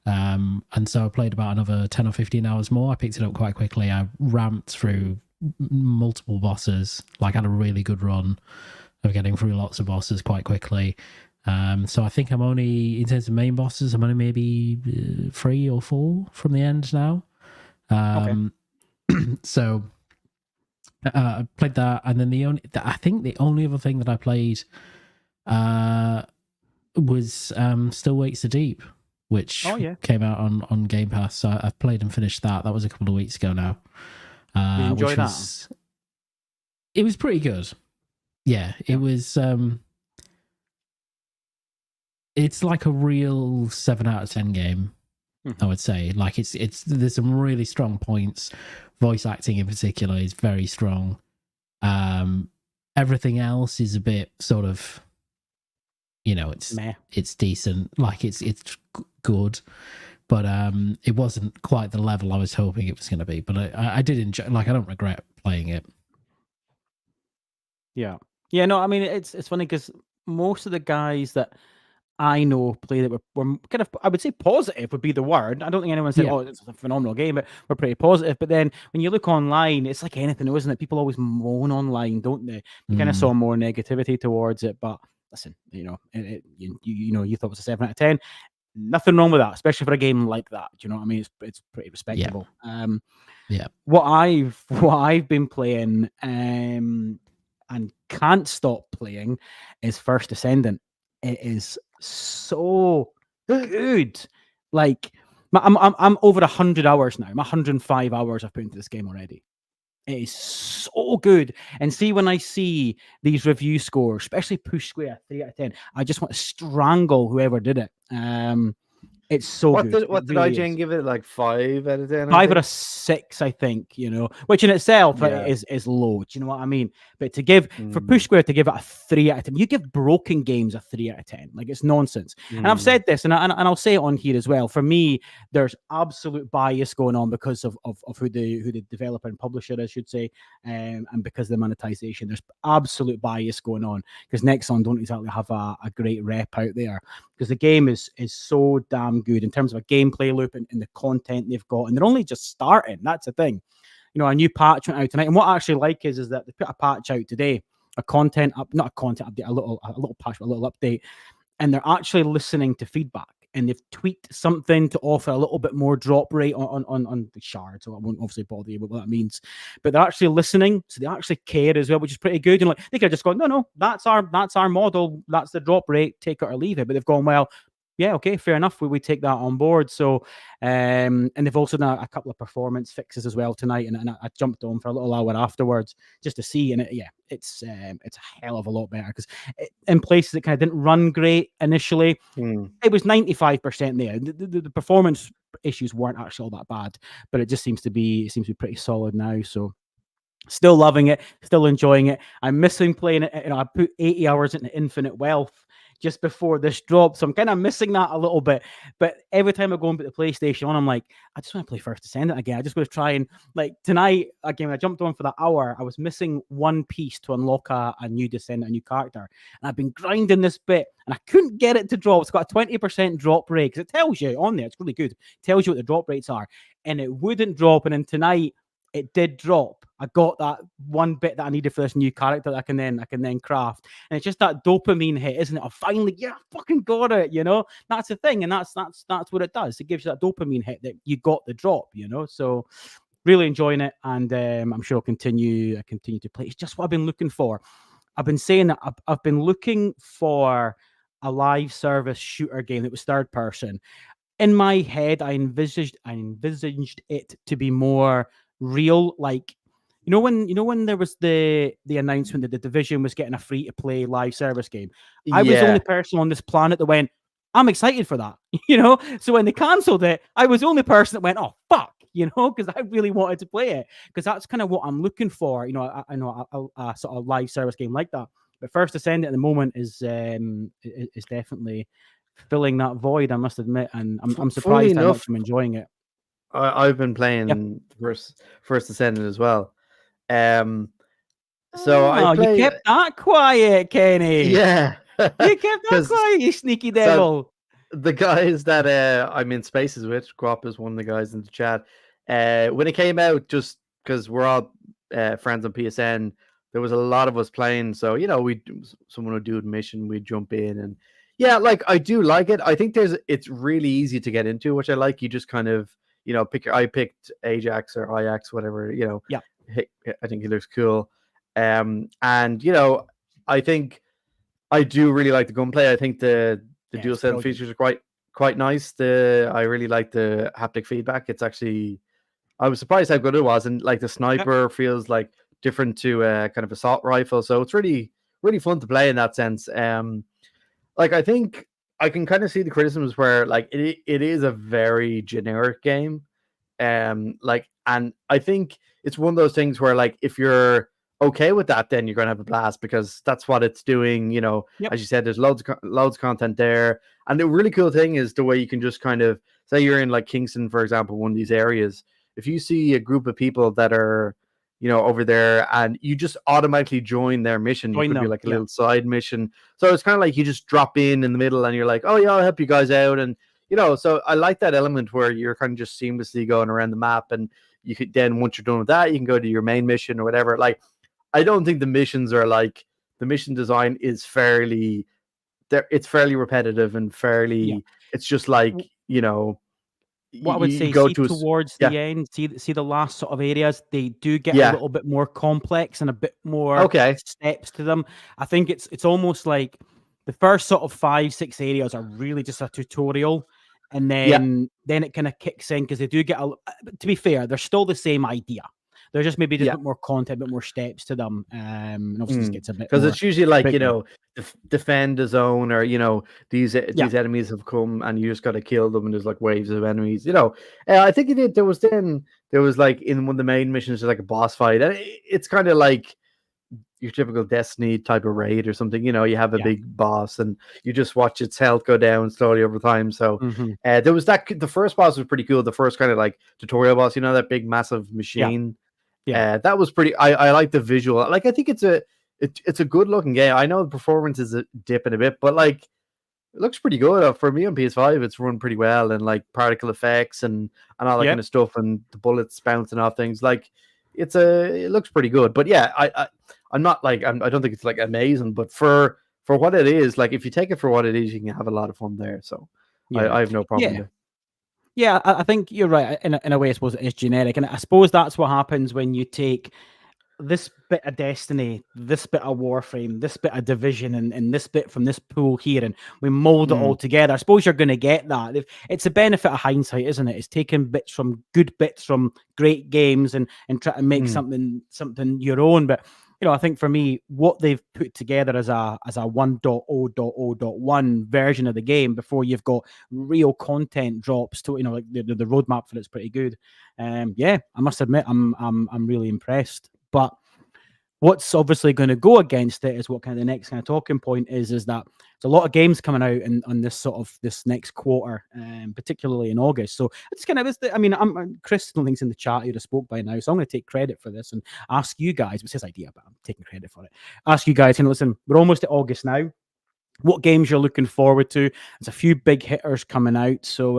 And so I played about another 10 or 15 hours more. I picked it up quite quickly. I ramped through multiple bosses, like had a really good run of getting through lots of bosses quite quickly. So I think I'm only, in terms of main bosses, I'm only maybe 3 or 4 from the end now. So I played that, and then I think the only other thing that I played was Still Wakes the Deep, which came out on Game Pass. So I've played and finished that. That was a couple of weeks ago now. Did you enjoy that? It was pretty good. Yeah, it was. It's like a real 7 out of 10 game. I would say. Like it's there's some really strong points. Voice acting in particular is very strong. Everything else is a bit sort of, it's decent. Like it's good, but it wasn't quite the level I was hoping it was going to be. But I did enjoy. Like I don't regret playing it. Yeah. No, I mean it's funny because most of the guys that I know play that were kind of, I would say positive would be the word. I don't think anyone said, oh, it's a phenomenal game, but we're pretty positive. But then when you look online, it's like anything, isn't it? People always moan online, don't they? You kind of saw more negativity towards it. But listen, you thought it was a 7 out of 10. Nothing wrong with that, especially for a game like that. Do you know what I mean? It's pretty respectable. What I've been playing and can't stop playing is First Ascendant. It is so good. Like I'm over 100 hours now. I'm 105 hours I've put into this game already. It is so good. And see, when I see these review scores, especially Push Square 3 out of 10, I just want to strangle whoever did it. It's so good. What did IGN give it? Like 5 out of 10? 5 out of 6, I think, which in itself is low. Do you know what I mean? But to give, for Push Square to give it a 3 out of 10, you give broken games a 3 out of 10. Like, it's nonsense. And I've said this, and I'll say it on here as well. For me, there's absolute bias going on because of who the developer and publisher, I should say, and because of the monetization. There's absolute bias going on because Nexon don't exactly have a great rep out there, because the game is so damn good in terms of a gameplay loop and the content they've got, and they're only just starting. That's the thing. A new patch went out tonight, and what I actually like is that they put a patch out today, not a content update, a little patch, a little update, and they're actually listening to feedback. and they've tweaked something to offer a little bit more drop rate on the shard. So I won't obviously bother you with what that means, but they're actually listening, so they actually care as well, which is pretty good. And like they could have just gone, no, that's our model, that's the drop rate, take it or leave it. But they've gone, well, yeah, okay, fair enough. We take that on board. So, and they've also done a couple of performance fixes as well tonight, and I jumped on for a little hour afterwards just to see, and it's a hell of a lot better, because in places it kind of didn't run great initially. It was 95% there. The performance issues weren't actually all that bad, but it just seems to be pretty solid now. So. Still loving it, still enjoying it. I'm missing playing it. You know, I put 80 hours into Infinite Wealth just before this drop, so I'm kind of missing that a little bit. But every time I go and put the PlayStation on, I'm like, I just want to play First Descendant again. I just want to try and, like, tonight again, when I jumped on for that hour, I was missing one piece to unlock a new Descendant, a new character, and I've been grinding this bit, and I couldn't get it to drop. It's got a 20% drop rate, because it tells you on there. It's really good. It tells you what the drop rates are, and it wouldn't drop. And then tonight, it did drop. I got that one bit that I needed for this new character that I can then craft. And it's just that dopamine hit, isn't it? I finally, I fucking got it, you know? That's the thing. And that's what it does. It gives you that dopamine hit that you got the drop, you know? So really enjoying it. And I'm sure I'll continue to play. It's just what I've been looking for. I've been saying that I've been looking for a live service shooter game that was third person. In my head, I envisaged it to be more real, like you know when there was the announcement that the Division was getting a free to play live service game. I was the only person on this planet that went, I'm excited for that, you know. So when they cancelled it, I was the only person that went, oh fuck, you know, because I really wanted to play it, because that's kind of what I'm looking for, you know. I know a sort of live service game like that. But First Descendant at the moment is definitely filling that void, I must admit, and I'm surprised how much I'm enjoying it. I've been playing First Descendant as well. So you kept that quiet, Kenny. Yeah. You kept that quiet, you sneaky devil. So the guys that I'm in spaces with, Grop is one of the guys in the chat. When it came out, just because we're all friends on PSN, there was a lot of us playing. So, you know, someone would do a mission, we'd jump in, and like I do like it. I think it's really easy to get into, which I like. You just kind of, you know, I picked Ajax or Ajax, whatever, you know. Yeah. I think he looks cool. And, you know, I think I do really like the gunplay. I think the DualSense features are quite nice. I really like the haptic feedback. It's actually, I was surprised how good it was. And like the sniper feels like different to kind of assault rifle. So it's really, really fun to play in that sense. Like, I think I can kind of see the criticisms where like it is a very generic game. Like, and I think it's one of those things where like if you're okay with that, then you're gonna have a blast, because that's what it's doing, you know. As you said, there's loads of content there, and the really cool thing is the way you can just kind of say you're in like Kingston, for example, one of these areas. If you see a group of people that are, you know, over there, and you just automatically join their mission, you could be like a little side mission. So it's kind of like you just drop in the middle, and you're like, oh yeah, I'll help you guys out, and you know. So I like that element where you're kind of just seamlessly going around the map, and you could then, once you're done with that, you can go to your main mission or whatever. Like, I don't think the missions are like, the mission design is fairly repetitive and fairly, it's just like, you know, what I would say, towards the end, see the last sort of areas, they do get a little bit more complex and a bit more steps to them. I think it's almost like the first sort of 5-6 areas are really just a tutorial, and then it kind of kicks in, because they do get to be fair, they're still the same idea. They're just maybe just a bit more content, a bit more steps to them. And obviously just gets a bit, because it's usually like bigger. You know, defend the zone, or you know, these enemies have come and you just got to kill them, and there's like waves of enemies. You know, I think there was like in one of the main missions, there's like a boss fight, and it's kind of like your typical Destiny type of raid or something. You know, you have a big boss, and you just watch its health go down slowly over time. So there was that. The first boss was pretty cool. The first kind of like tutorial boss, you know, that big massive machine. That was pretty. I like the visual. Like, I think it's a good looking game. I know the performance is dipping a bit, but like it looks pretty good. For me on PS5, it's run pretty well, and like particle effects and all that kind of stuff, and the bullets bouncing off things. Like it looks pretty good. But yeah, I'm not like, I don't think it's like amazing, but for what it is, like if you take it for what it is, you can have a lot of fun there. So Yeah. I have no problem Yeah. with it. Yeah, I think you're right. In a way, I suppose it is generic, and I suppose that's what happens when you take this bit of Destiny, this bit of Warframe, this bit of Division, and this bit from this pool here, and we mold it all together. I suppose you're going to get that. It's a benefit of hindsight, isn't it? It's taking good bits from great games and try to make something your own. But I think for me, what they've put together as a 1.0.0.1 version of the game before you've got real content drops to like the roadmap for it's pretty good. Yeah, I must admit, I'm really impressed. But what's obviously going to go against it is what kind of the next kind of talking point is that there's a lot of games coming out on this next quarter, particularly in August. So it's kind of, Chris, don't think's in the chat you'd have spoke by now, so I'm going to take credit for this and ask you guys. It's his idea, but I'm taking credit for it. Ask you guys, listen, we're almost at August now. What games you're looking forward to? There's a few big hitters coming out. So,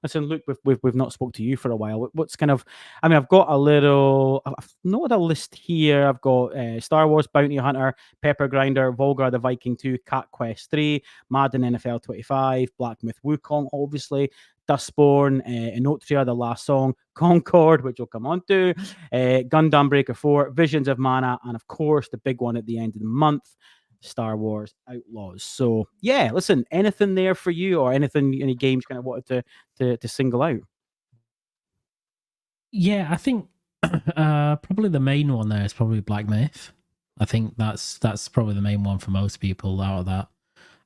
listen, Luke, we've not spoke to you for a while. What's kind of? I've got I've noted a list here. I've got Star Wars Bounty Hunter, Pepper Grinder, Volgar the Viking 2, Cat Quest 3, Madden NFL 25, Black Myth Wukong, obviously, Dustborn, Enotria, The Last Song, Concord, which we'll come on to, Gundam Breaker 4, Visions of Mana, and of course the big one at the end of the month, Star Wars Outlaws. So yeah, listen, anything there for you, or any games kind of wanted to single out? Yeah, I think probably the main one there is probably Black Myth. I think that's probably the main one for most people out of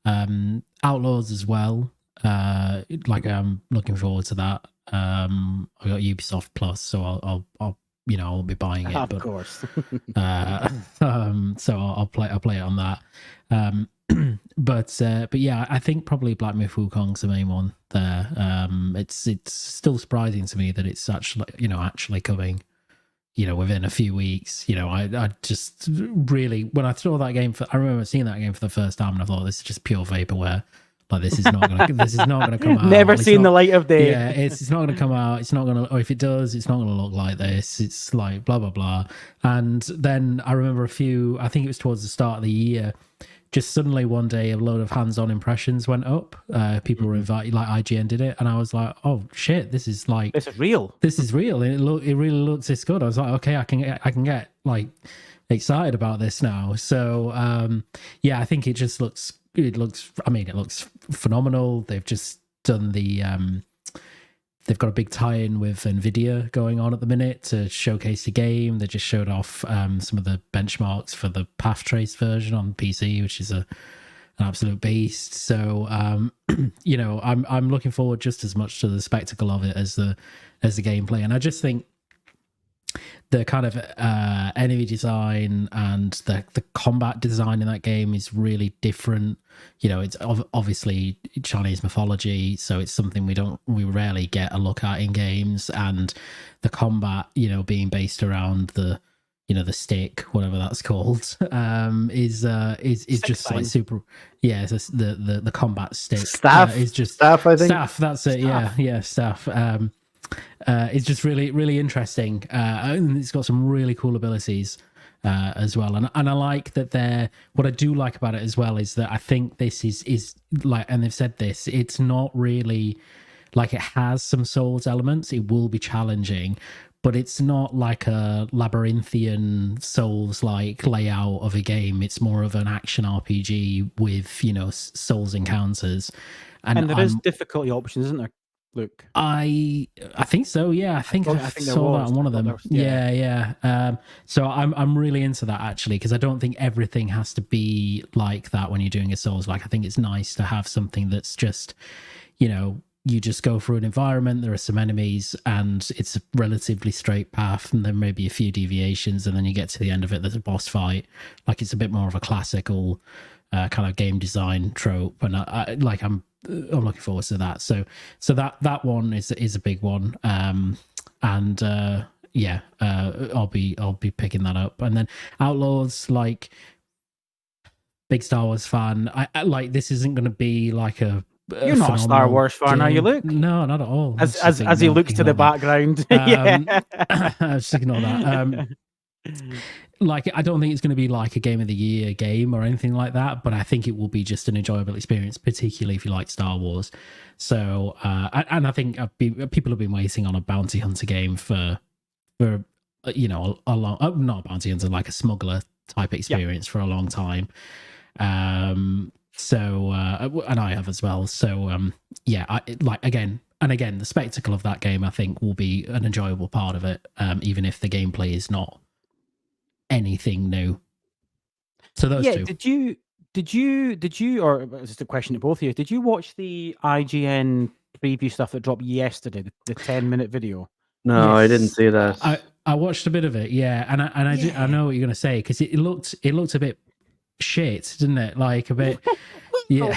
that. Outlaws as well. I'm looking forward to that. I got Ubisoft Plus, so I'll be buying it. Of course. So I'll play it on that. But yeah, I think probably Black Myth Wukong's the main one there. It's still surprising to me that it's actually coming, within a few weeks. I just really, when I saw that game I remember seeing that game for the first time, and I thought, this is just pure vaporware. Like this is not gonna come out. Never seen the light of day. Yeah, it's not gonna come out. It's not gonna, or if it does, it's not gonna look like this. It's like blah blah blah. And then I remember I think it was towards the start of the year, just suddenly one day a load of hands-on impressions went up. People were invited, like IGN did it, and I was like, oh shit, this is real. This is real. And it really looks this good. I was like, okay, I can get like excited about this now. So yeah, I think it looks phenomenal. They've just done they've got a big tie-in with Nvidia going on at the minute to showcase the game. They just showed off some of the benchmarks for the Path Trace version on PC, which is an absolute beast. So I'm looking forward just as much to the spectacle of it as the gameplay. And I just think the kind of enemy design and the combat design in that game is really different. It's obviously Chinese mythology, so it's something we rarely get a look at in games. And the combat, being based around the stick, whatever that's called, is just sign. like super. Yeah, it's the combat stick. Staff is just staff. I think staff. That's it. Yeah, staff. It's just really, really interesting. And it's got some really cool abilities as well. And I like that what I do like about it as well is that I think this is like, and they've said this, it's not really like, it has some Souls elements. It will be challenging, but it's not like a labyrinthian Souls-like layout of a game. It's more of an action RPG with, Souls encounters. And there is difficulty options, isn't there, Luke? I think so. Yeah, I think I saw that on one of them. Yeah. So I'm really into that actually, because I don't think everything has to be like that when you're doing a Souls. Like, I think it's nice to have something that's just, you just go through an environment, there are some enemies, and it's a relatively straight path, and then maybe a few deviations, and then you get to the end of it, there's a boss fight. Like, it's a bit more of a classical kind of game design trope, and I'm looking forward to that. So that one is a big one, and I'll be picking that up. And then Outlaws, like, big Star Wars fan. I like, this isn't going to be like a You're not a Star Wars fan, are you, Luke? No, not at all. As he looks to the background. Yeah. Just ignore that. Like, I don't think it's going to be like a game of the year game or anything like that, but I think it will be just an enjoyable experience, particularly if you like Star Wars. So, and I think people have been waiting on a bounty hunter game for you know, a long, not a bounty hunter, like a smuggler type experience for a long time. So, and I have as well. So, yeah, again, the spectacle of that game, I think, will be an enjoyable part of it, even if the gameplay is not anything new. So those two. Did you, or this is a question to both of you, did you watch the IGN preview stuff that dropped yesterday, the 10-minute video? No, I didn't see that. I watched a bit of it, yeah, and I know what you're going to say, because it looked a bit shit, didn't it? Like a bit. Yeah,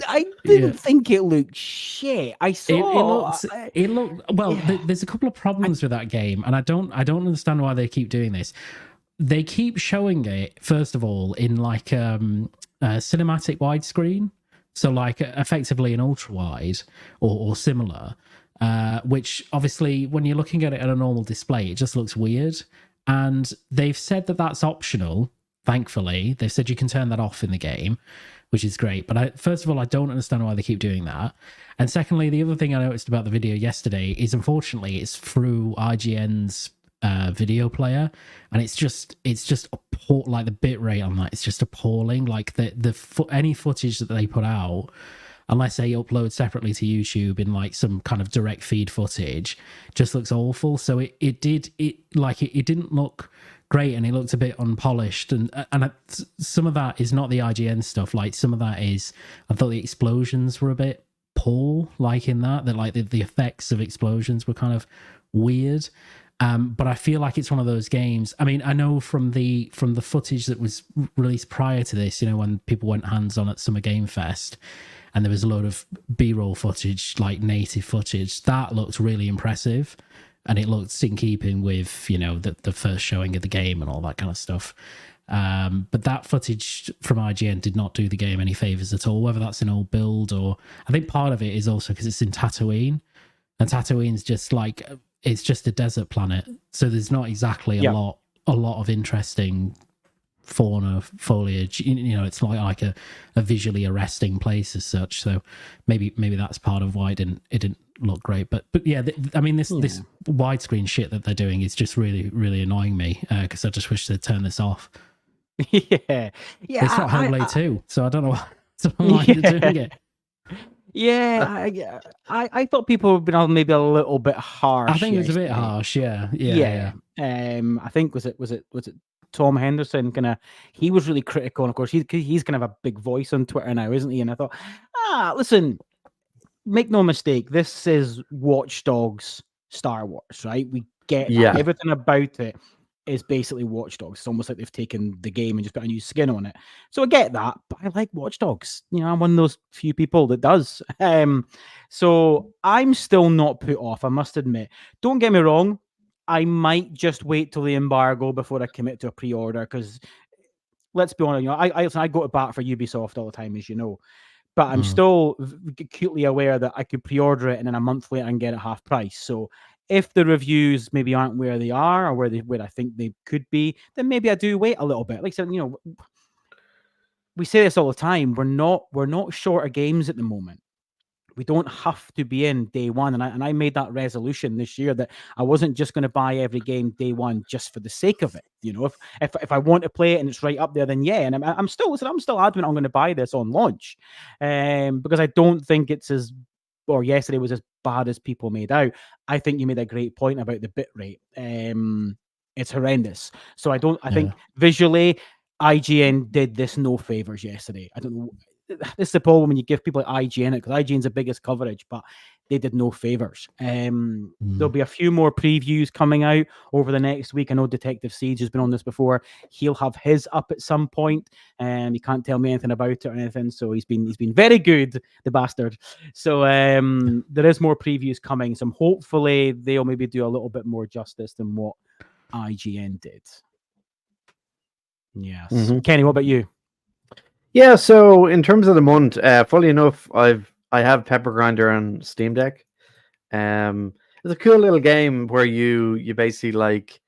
I didn't think it looked shit. I saw it looked well. Yeah. There's a couple of problems with that game, and I don't understand why they keep doing this. They keep showing it, first of all, in like a cinematic widescreen, so like effectively an ultra wide or similar, which obviously when you're looking at it at a normal display, it just looks weird. And they've said that that's optional. Thankfully, they've said you can turn that off in the game, which is great. But first of all, I don't understand why they keep doing that. And secondly, the other thing I noticed about the video yesterday is, unfortunately, it's through IGN's video player, and it's just like the bit rate on that. It's just appalling. Like any footage that they put out, unless they upload separately to YouTube in like some kind of direct feed footage, just looks awful. So it didn't look great, and it looked a bit unpolished, and some of that is not the IGN stuff. Like some of that is, I thought the explosions were a bit poor, like in that like the effects of explosions were kind of weird. But I feel like it's one of those games. I mean, I know from the footage that was released prior to this, you know, when people went hands on at Summer Game Fest, and there was a load of B-roll footage, like native footage, that looked really impressive. And it looked in keeping with, you know, the first showing of the game and all that kind of stuff. But that footage from IGN did not do the game any favors at all, whether that's an old build or... I think part of it is also because it's in Tatooine. And Tatooine's just like... It's just a desert planet. So there's not exactly a lot of interesting fauna, foliage. You know, it's like a visually arresting place as such. So maybe that's part of why it didn't look great. But yeah, I mean, this widescreen shit that they're doing is just really, really annoying me, because I just wish they'd turn this off. Yeah. It's not Hellblade 2, so I don't know why they're doing it. Yeah, I thought people have been maybe a little bit harsh. I think it was a bit harsh. Yeah. I think was it Tom Henderson he was really critical, and of course he's kind of a big voice on Twitter now, isn't he? And I thought, listen, make no mistake, this is Watch Dogs Star Wars, right? We get that. Everything about it is basically Watch Dogs. It's almost like they've taken the game and just put a new skin on it. So I get that, but I like Watch Dogs. You know, I'm one of those few people that does. So I'm still not put off, I must admit. Don't get me wrong, I might just wait till the embargo before I commit to a pre-order, because let's be honest, you know, I go to bat for Ubisoft all the time, as you know. But I'm still acutely aware that I could pre-order it and then a month later and get it half price. So if the reviews maybe aren't where they are or where I think they could be, then maybe I do wait a little bit. Like I said, you know, we say this all the time. We're not short of games at the moment. We don't have to be in day one. And I made that resolution this year that I wasn't just going to buy every game day one just for the sake of it. You know, if I want to play it and it's right up there, then yeah. And I'm still adamant I'm going to buy this on launch, because I don't think it's yesterday was as bad as people made out. I think you made a great point about the bit rate. It's horrendous. So I think visually, IGN did this no favors yesterday. I don't know. This is the problem when you give people like IGN it, because IGN's the biggest coverage, but they did no favors. There'll be a few more previews coming out over the next week. I know Detective Siege has been on this before. He'll have his up at some point. He can't tell me anything about it or anything, so he's been very good, the bastard. So there is more previews coming. So hopefully they'll maybe do a little bit more justice than what IGN did. Yes. Kenny, what about you? Yeah, so in terms of the month, fully enough, I have Pepper Grinder on Steam Deck. It's a cool little game where you basically like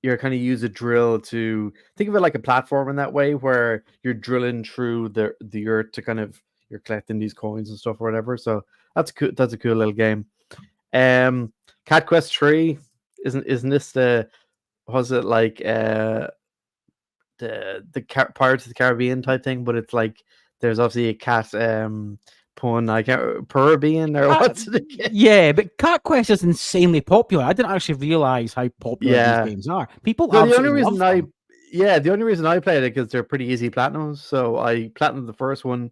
you're kind of use a drill to think of it like a platform in that way, where you're drilling through the earth to kind of you're collecting these coins and stuff or whatever. So that's cool. That's a cool little game. Cat Quest 3 isn't this the was it like the Pirates of the Caribbean type thing, but it's like there's obviously a cat pun. I can't Peruvian or what's it again? Yeah, but Cat Quest is insanely popular. I didn't actually realize how popular these games are. People So absolutely love them. the only reason I played it because they're pretty easy platinums. So I platinumed the first one,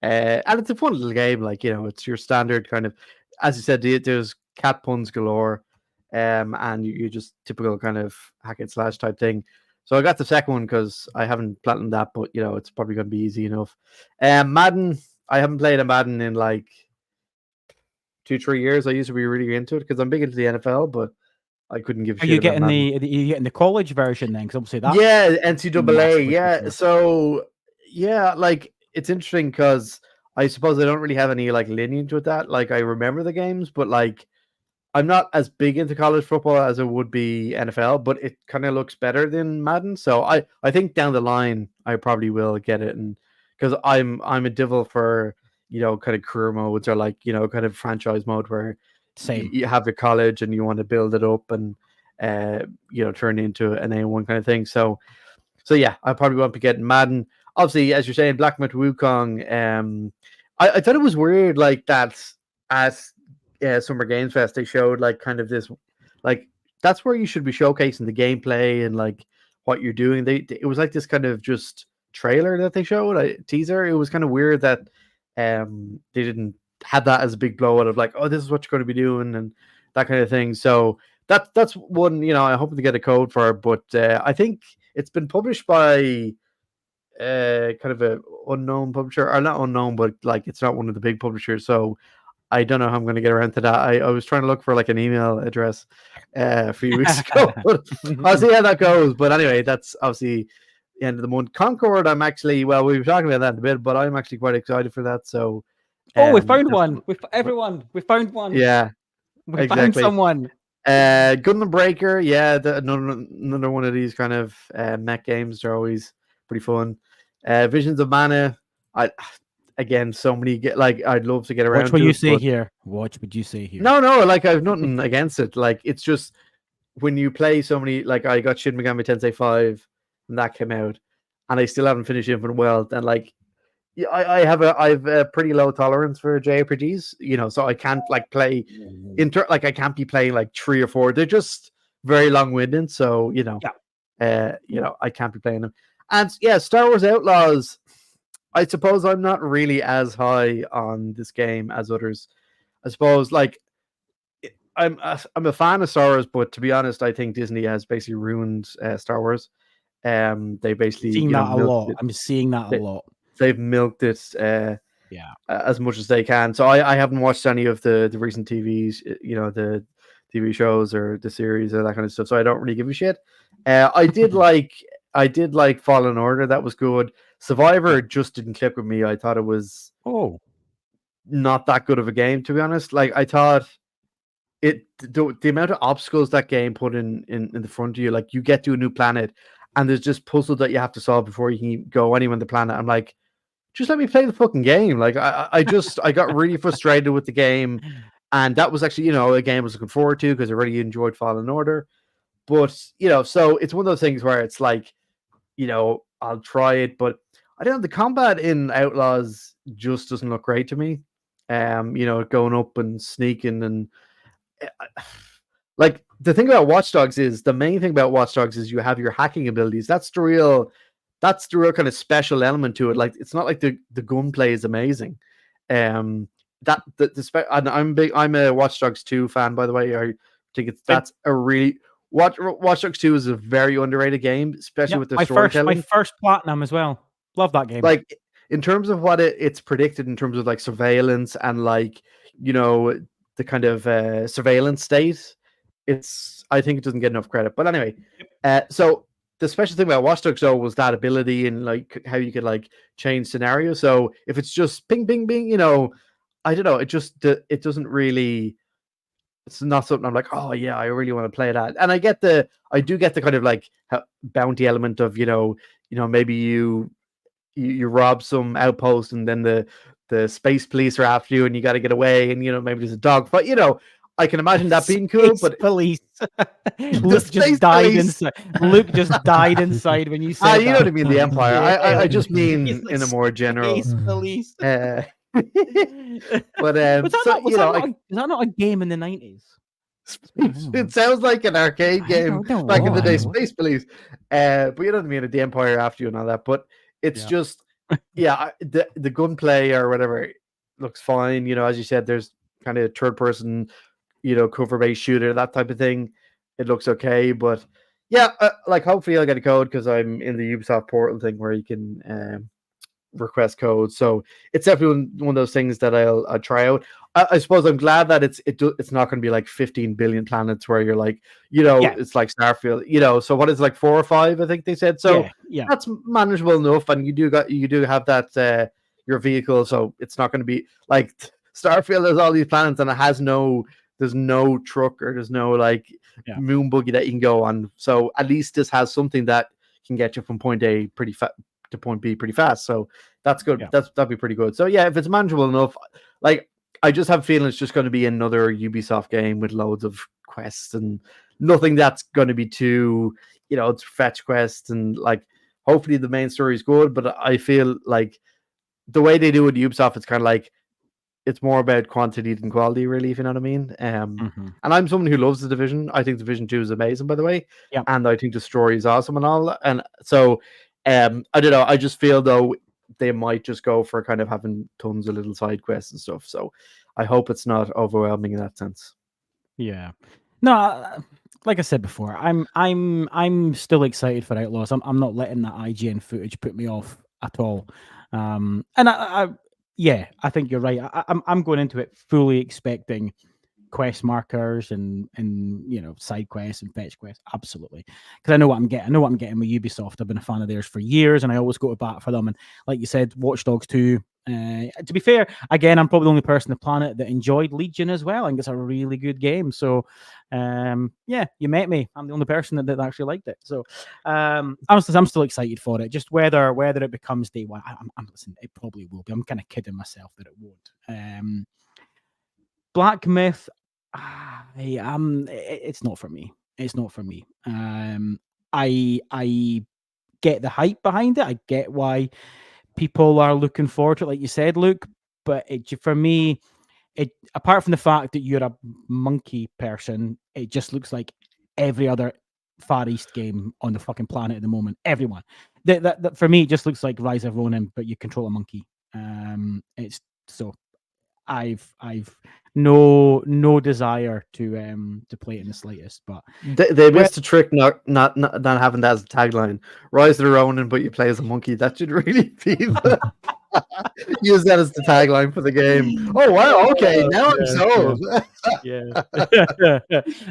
and it's a fun little game. Like, you know, it's your standard kind of, as you said, there's cat puns galore, and you just typical kind of hack and slash type thing. So I got the second one because I haven't platinumed that, but you know, it's probably going to be easy enough. Madden, I haven't played a Madden in like 2-3 years. I used to be really into it because I'm big into the NFL, but I couldn't give a Are shit you about getting Madden. are you getting the college version then? Because obviously that. Yeah, NCAA. massively Yeah. popular. So yeah, like it's interesting because I suppose I don't really have any like lineage with that. Like I remember the games, but like I'm not as big into college football as it would be NFL, but it kind of looks better than Madden. So I think down the line I probably will get it, and because I'm a devil for, you know, kind of career modes, or like, you know, kind of franchise mode where Same. you have your college and you want to build it up and you know, turn into an A1 kind of thing. So yeah, I probably won't be getting Madden. Obviously, as you're saying, Black Myth Wukong. I thought it was weird, like that at Summer Games Fest they showed like kind of this, like that's where you should be showcasing the gameplay and like what you're doing. It was like this kind of just trailer that they showed, a teaser. It was kind of weird that they didn't have that as a big blowout of like, oh, this is what you're going to be doing and that kind of thing. So that's one, you know, I hope to get a code for, but I think it's been published by kind of a unknown publisher, or not unknown, but like it's not one of the big publishers. So I don't know how I'm going to get around to that. I was trying to look for like an email address a few weeks ago, but I'll see how that goes. But anyway, that's obviously the end of the month. Concord, I'm actually, well, we were talking about that in a bit, but I'm actually quite excited for that. So we found one. We found one. Yeah, we found someone. Gundam Breaker, yeah, another one of these kind of mech games. They're always pretty fun. Visions of Mana, again, so many I'd love to get around. Watch what you say here. Watch what you say here. No, like I've nothing against it. Like it's just when you play so many, like I got Shin Megami Tensei 5 when that came out, and I still haven't finished Infinite Wealth, and like I have a pretty low tolerance for JRPGs, you know, so I can't like play I can't be playing like 3 or 4. They're just very long-winded, so you know, you know, I can't be playing them. And yeah, Star Wars Outlaws, I suppose I'm not really as high on this game as others. I suppose like I'm a fan of Star Wars, but to be honest, I think Disney has basically ruined Star Wars. They basically seeing that a lot. I'm seeing that a lot. They've milked it as much as they can. So I haven't watched any of the recent TVs, you know, the TV shows or the series or that kind of stuff. So I don't really give a shit. I did like Fallen Order. That was good. Survivor just didn't click with me. I thought it was not that good of a game, to be honest. Like I thought the amount of obstacles that game put in the front of you, like you get to a new planet and there's just puzzles that you have to solve before you can go anywhere on the planet. I'm like, just let me play the fucking game. Like I got really frustrated with the game, and that was actually, you know, a game I was looking forward to because I really enjoyed Fallen Order. But you know, so it's one of those things where it's like, you know, I'll try it, but I don't know, the combat in Outlaws just doesn't look great to me. You know, going up and sneaking and like the thing about Watch Dogs is the main thing about Watch Dogs is you have your hacking abilities. That's the real kind of special element to it. Like it's not like the gunplay is amazing. I'm a Watch Dogs 2 fan, by the way. I think that's a really Watch Dogs 2 is a very underrated game, especially with the storytelling. My first platinum as well. Love that game. Like in terms of what it's predicted in terms of like surveillance and like, you know, the kind of surveillance state, I think it doesn't get enough credit. But anyway, so the special thing about Watch Dogs though was that ability and like how you could like change scenarios. So if it's just ping, ping, ping, you know, I don't know, it doesn't really it's not something I'm like, oh yeah, I really want to play that. And I do get the kind of like bounty element of, maybe you rob some outpost and then the space police are after you and you got to get away, and maybe there's a dog fight. I can imagine that being cool, but police. Luke just died inside. Luke just died inside when you said you know what I mean, the Empire. Yeah. I just mean He's like, in a more general space police. but was that not a game in the 90s? It sounds like an arcade game back in the day, Space Police. But you know what I mean, the Empire after you and all that. But it's just, the gunplay or whatever looks fine. As you said, there's kind of third person, cover-based shooter, that type of thing. It looks okay, but hopefully I'll get a code because I'm in the Ubisoft portal thing where you can request codes. So it's definitely one of those things that I'll try out. I suppose I'm glad that it's not going to be like 15 billion planets where you're like, it's like Starfield, so what is it, like 4 or 5, I think they said. So that's manageable enough, and you do have that your vehicle, so it's not going to be like Starfield has all these planets and there's no truck or there's no moon buggy that you can go on. So at least this has something that can get you from point A to point B pretty fast. So that's good. That'd be pretty good. So if it's manageable enough, I just have a feeling it's just going to be another Ubisoft game with loads of quests and nothing that's going to be too, it's fetch quests, and hopefully the main story is good. But I feel like the way they do it, Ubisoft, it's kind of like it's more about quantity than quality, really, if you know what I mean. And I'm someone who loves The Division. I think Division 2 is amazing, by the way. And I think the story is awesome and all. And so I don't know. I just feel though they might just go for kind of having tons of little side quests and stuff. So I hope it's not overwhelming in that sense. Yeah. No, like I said before, I'm still excited for Outlaws. I'm not letting that IGN footage put me off at all. And I think you're right. I'm going into it fully expecting quest markers and side quests and fetch quests, absolutely, because I know what I'm getting. I know what I'm getting with Ubisoft. I've been a fan of theirs for years, and I always go to bat for them. And like you said, Watch Dogs 2. To be fair, again, I'm probably the only person on the planet that enjoyed Legion as well. I think it's a really good game. So, you met me. I'm the only person that actually liked it. So, I'm still excited for it. Just whether it becomes day one, I'm listening. It probably will be. I'm kind of kidding myself that it won't. Black Myth. It's not for me. It's not for me. I get the hype behind it. I get why people are looking forward to it, like you said, Luke. But for me, apart from the fact that you're a monkey person, it just looks like every other Far East game on the fucking planet at the moment. Everyone. That for me, it just looks like Rise of Ronin, but you control a monkey. It's so. I've no desire to play it in the slightest. But they missed a trick not having that as a tagline. Rise of the Ronin, but you play as a monkey. That should really be use that as the tagline for the game. Oh wow, okay, now I'm sold.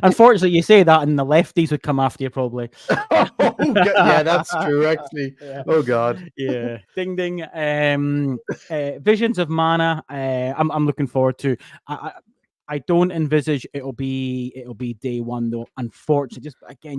Unfortunately, you say that, and the lefties would come after you probably. Yeah, that's true. Actually, oh god, yeah. Ding ding. Visions of Mana. I'm looking forward to. I don't envisage it'll be day one though. Unfortunately,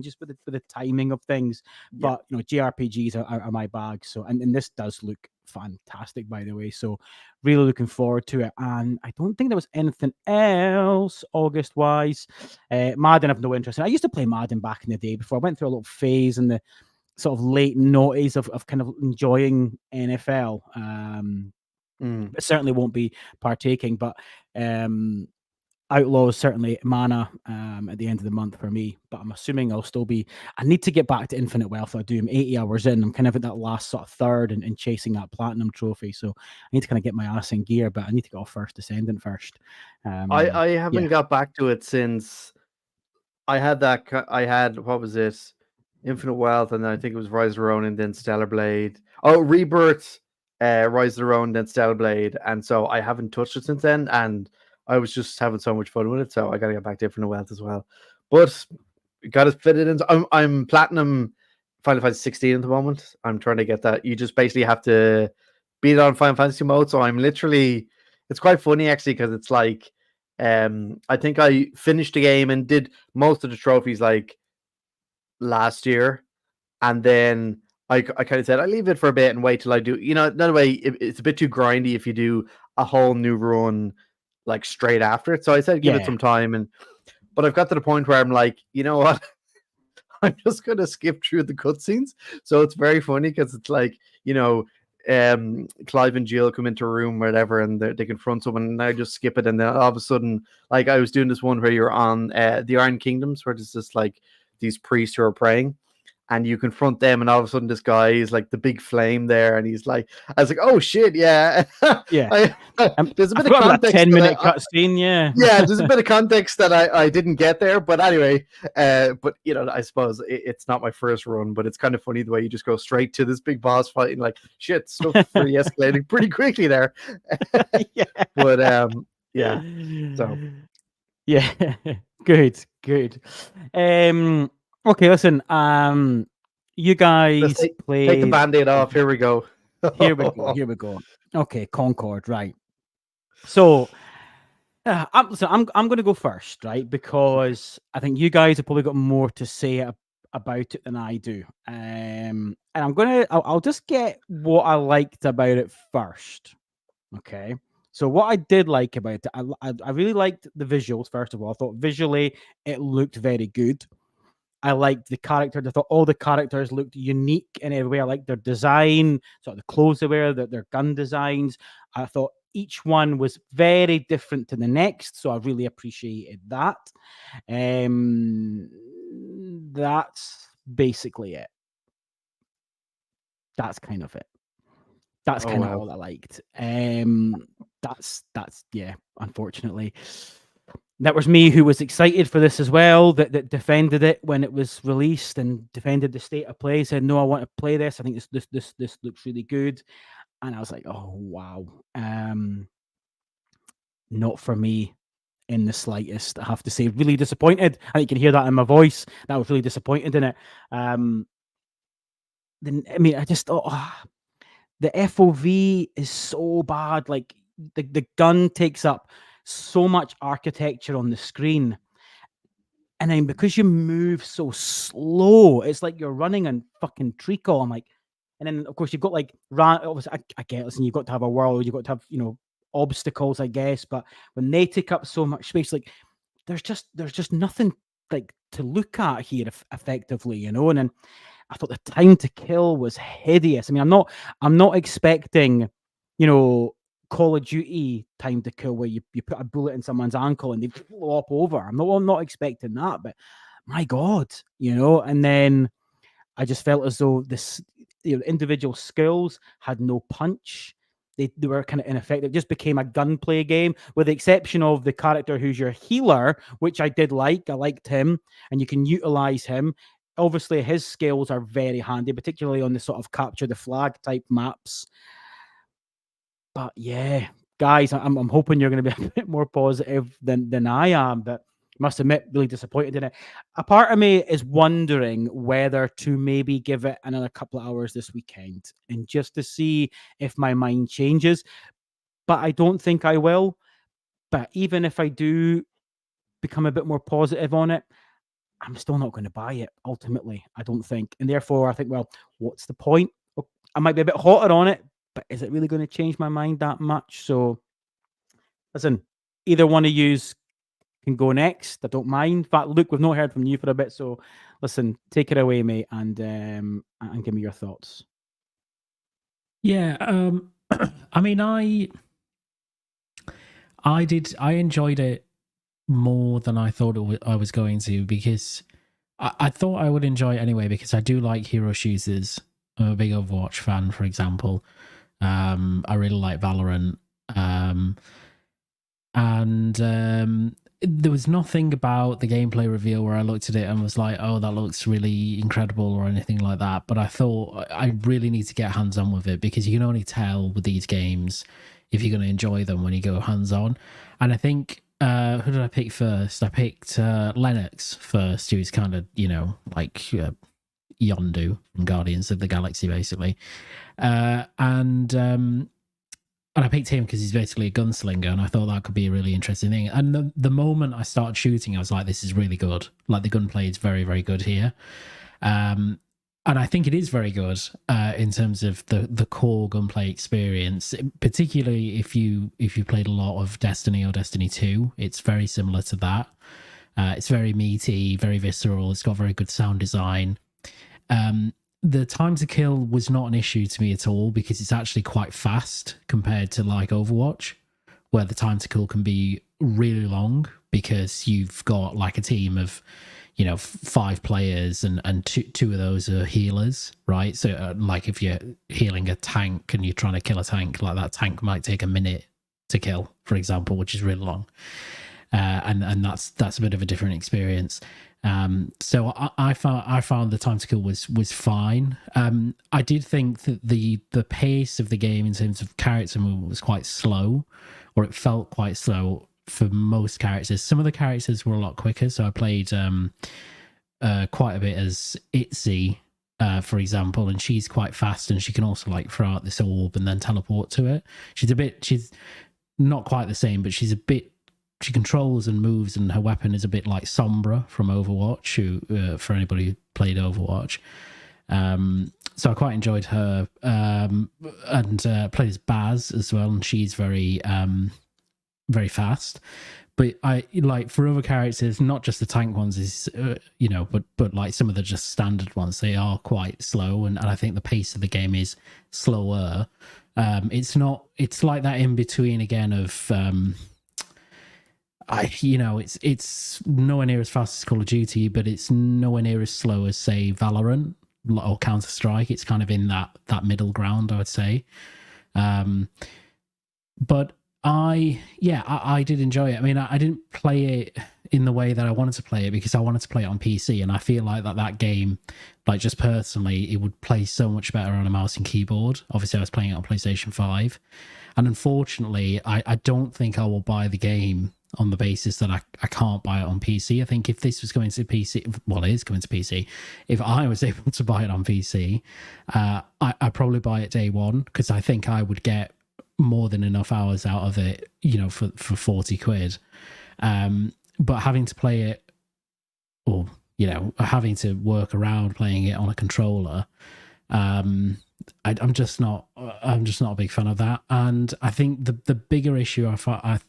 just with the timing of things. But JRPGs are my bag. So and this does look fantastic, by the way. So really looking forward to it. And I don't think there was anything else August wise. Madden, I've no interest in. I used to play Madden back in the day before I went through a little phase in the sort of late noughties of kind of enjoying NFL. But certainly won't be partaking. But Outlaws, certainly Mana at the end of the month for me, but I'm assuming I'll still be. I need to get back to Infinite Wealth. I do. I'm 80 hours in. I'm kind of at that last sort of third and chasing that platinum trophy. So I need to kind of get my ass in gear, but I need to go First Descendant first. I haven't got back to it since I had that. I had, what was it? Infinite Wealth, and then I think it was Rise of the Ronin, then Stellar Blade. Oh, Rebirth, Rise of the Ronin, then Stellar Blade, and so I haven't touched it since then. And I was just having so much fun with it, so I got to get back to Infinite Wealth as well. But got to fit it in. I'm platinum Final Fantasy 16 at the moment. I'm trying to get that. You just basically have to beat it on Final Fantasy mode. So I'm literally, it's quite funny actually, because it's like I think I finished the game and did most of the trophies like last year, and then I kind of said I leave it for a bit and wait till I do. Another way, it's a bit too grindy if you do a whole new run like straight after it. So I said give it Yeah. some time, but I've got to the point where I'm like, you know what? I'm just gonna skip through the cutscenes. So it's very funny because it's like, Clive and Jill come into a room, or whatever, and they confront someone, and I just skip it, and then all of a sudden, like I was doing this one where you're on the Iron Kingdoms, where there's just like these priests who are praying, and you confront them, and all of a sudden this guy is like the big flame there, and he's like, I was like, oh shit, yeah, Yeah. There's a I bit of forgot about that context. 10-minute cutscene. Yeah. Yeah, there's a bit of context that I didn't get there, but anyway, but I suppose it's not my first run, but it's kind of funny the way you just go straight to this big boss fight, and like shit, stuff really escalating pretty quickly there. Yeah. But yeah, so yeah, good. Okay, listen. You guys let's take the played. band-aid off. Here we go. Here we go. Okay, Concord, right? So, I'm going to go first, right? Because I think you guys have probably got more to say about it than I do. And I'll just get what I liked about it first. Okay. So what I did like about it, I really liked the visuals. First of all, I thought visually it looked very good. I liked the characters. I thought all the characters looked unique in every way. I liked their design, sort of the clothes they wear, their gun designs. I thought each one was very different to the next, so I really appreciated that. That's basically it. That's kind of it. That's kind of all I liked. That's yeah, unfortunately. That was me who was excited for this as well, that defended it when it was released and defended the state of play, said, no, I want to play this. I think this looks really good. And I was like, oh, wow. Not for me in the slightest, I have to say. Really disappointed. I think you can hear that in my voice. That I was really disappointed in it. I just thought, the FOV is so bad. Like, the gun takes up so much architecture on the screen, and then because you move so slow, it's like you're running on fucking treacle. I'm like, and then of course you've got like obviously I get, listen, you've got to have a world, you've got to have obstacles, I guess, but when they take up so much space, like there's just nothing like to look at here effectively, and then I thought the time to kill was hideous. I mean, I'm not expecting Call of Duty time to kill where you put a bullet in someone's ankle and they flop over. I'm not expecting that, but my God, and then I just felt as though this individual skills had no punch. They were kind of ineffective. It just became a gunplay game, with the exception of the character who's your healer, which I did like. I liked him, and you can utilize him. Obviously, his skills are very handy, particularly on the sort of capture the flag type maps. But yeah, guys, I'm hoping you're going to be a bit more positive than I am, but I must admit, really disappointed in it. A part of me is wondering whether to maybe give it another couple of hours this weekend, and just to see if my mind changes. But I don't think I will. But even if I do become a bit more positive on it, I'm still not going to buy it, ultimately, I don't think. And therefore, I think, well, what's the point? I might be a bit hotter on it, but is it really going to change my mind that much? So, listen, either one of yous can go next. I don't mind. In fact, Luke, we've not heard from you for a bit, so listen, take it away, mate, and give me your thoughts. Yeah, I mean, I enjoyed it more than I thought I was going to, because I thought I would enjoy it anyway, because I do like hero shooters. I'm a big Overwatch fan, for example. I really like Valorant. And there was nothing about the gameplay reveal where I looked at it and was like, oh, that looks really incredible or anything like that. But I thought I really need to get hands-on with it, because you can only tell with these games if you're going to enjoy them when you go hands-on. And I think, who did I pick first? I picked Lennox first, who's kind of, like Yondu from Guardians of the Galaxy, basically. And I picked him because he's basically a gunslinger, and I thought that could be a really interesting thing. And the moment I started shooting, I was like, this is really good. Like, the gunplay is very, very good here. And I think it is very good in terms of the core gunplay experience, particularly if you played a lot of Destiny or Destiny 2. It's very similar to that. It's very meaty, very visceral. It's got very good sound design. The time to kill was not an issue to me at all because it's actually quite fast compared to like Overwatch, where the time to kill can be really long because you've got like a team of 5 players and two of those are healers, right? So like if you're healing a tank and you're trying to kill a tank, like that tank might take a minute to kill, for example, which is really long. And that's a bit of a different experience. So I found the time to kill was fine. I did think that the pace of the game in terms of character movement was quite slow, or it felt quite slow for most characters. Some of the characters were a lot quicker. So I played quite a bit as Itzy, for example, and she's quite fast, and she can also like throw out this orb and then teleport to it. She's not quite the same, but she controls and moves, and her weapon is a bit like Sombra from Overwatch, who, for anybody who played Overwatch. So I quite enjoyed her, and played as Baz as well, and she's very, very fast. But I like for other characters, not just the tank ones, is but like some of the just standard ones, they are quite slow, and I think the pace of the game is slower. It's like that in between again of. It's nowhere near as fast as Call of Duty, but it's nowhere near as slow as, say, Valorant or Counter-Strike. It's kind of in that middle ground, I would say. But I did enjoy it. I mean, I didn't play it in the way that I wanted to play it because I wanted to play it on PC, and I feel like that game, like just personally, it would play so much better on a mouse and keyboard. Obviously, I was playing it on PlayStation 5. And unfortunately, I don't think I will buy the game on the basis that I can't buy it on PC. I think if this was going to PC, well, it is going to PC. If I was able to buy it on PC, I'd probably buy it day one because I think I would get more than enough hours out of it, for 40 quid. But having to play it, or having to work around playing it on a controller, I'm just not a big fan of that. And I think the bigger issue I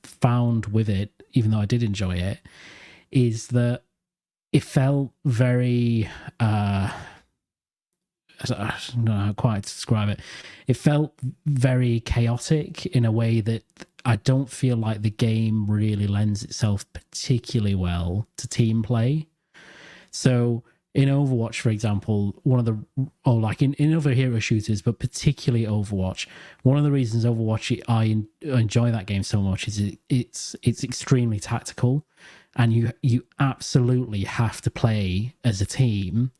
found with it, even though I did enjoy it, is that it felt very I don't know how quite to describe it. It felt very chaotic in a way that I don't feel like the game really lends itself particularly well to team play. So in Overwatch, for example, in other hero shooters, but particularly Overwatch, one of the reasons Overwatch I enjoy that game so much is it's extremely tactical, and you absolutely have to play as a team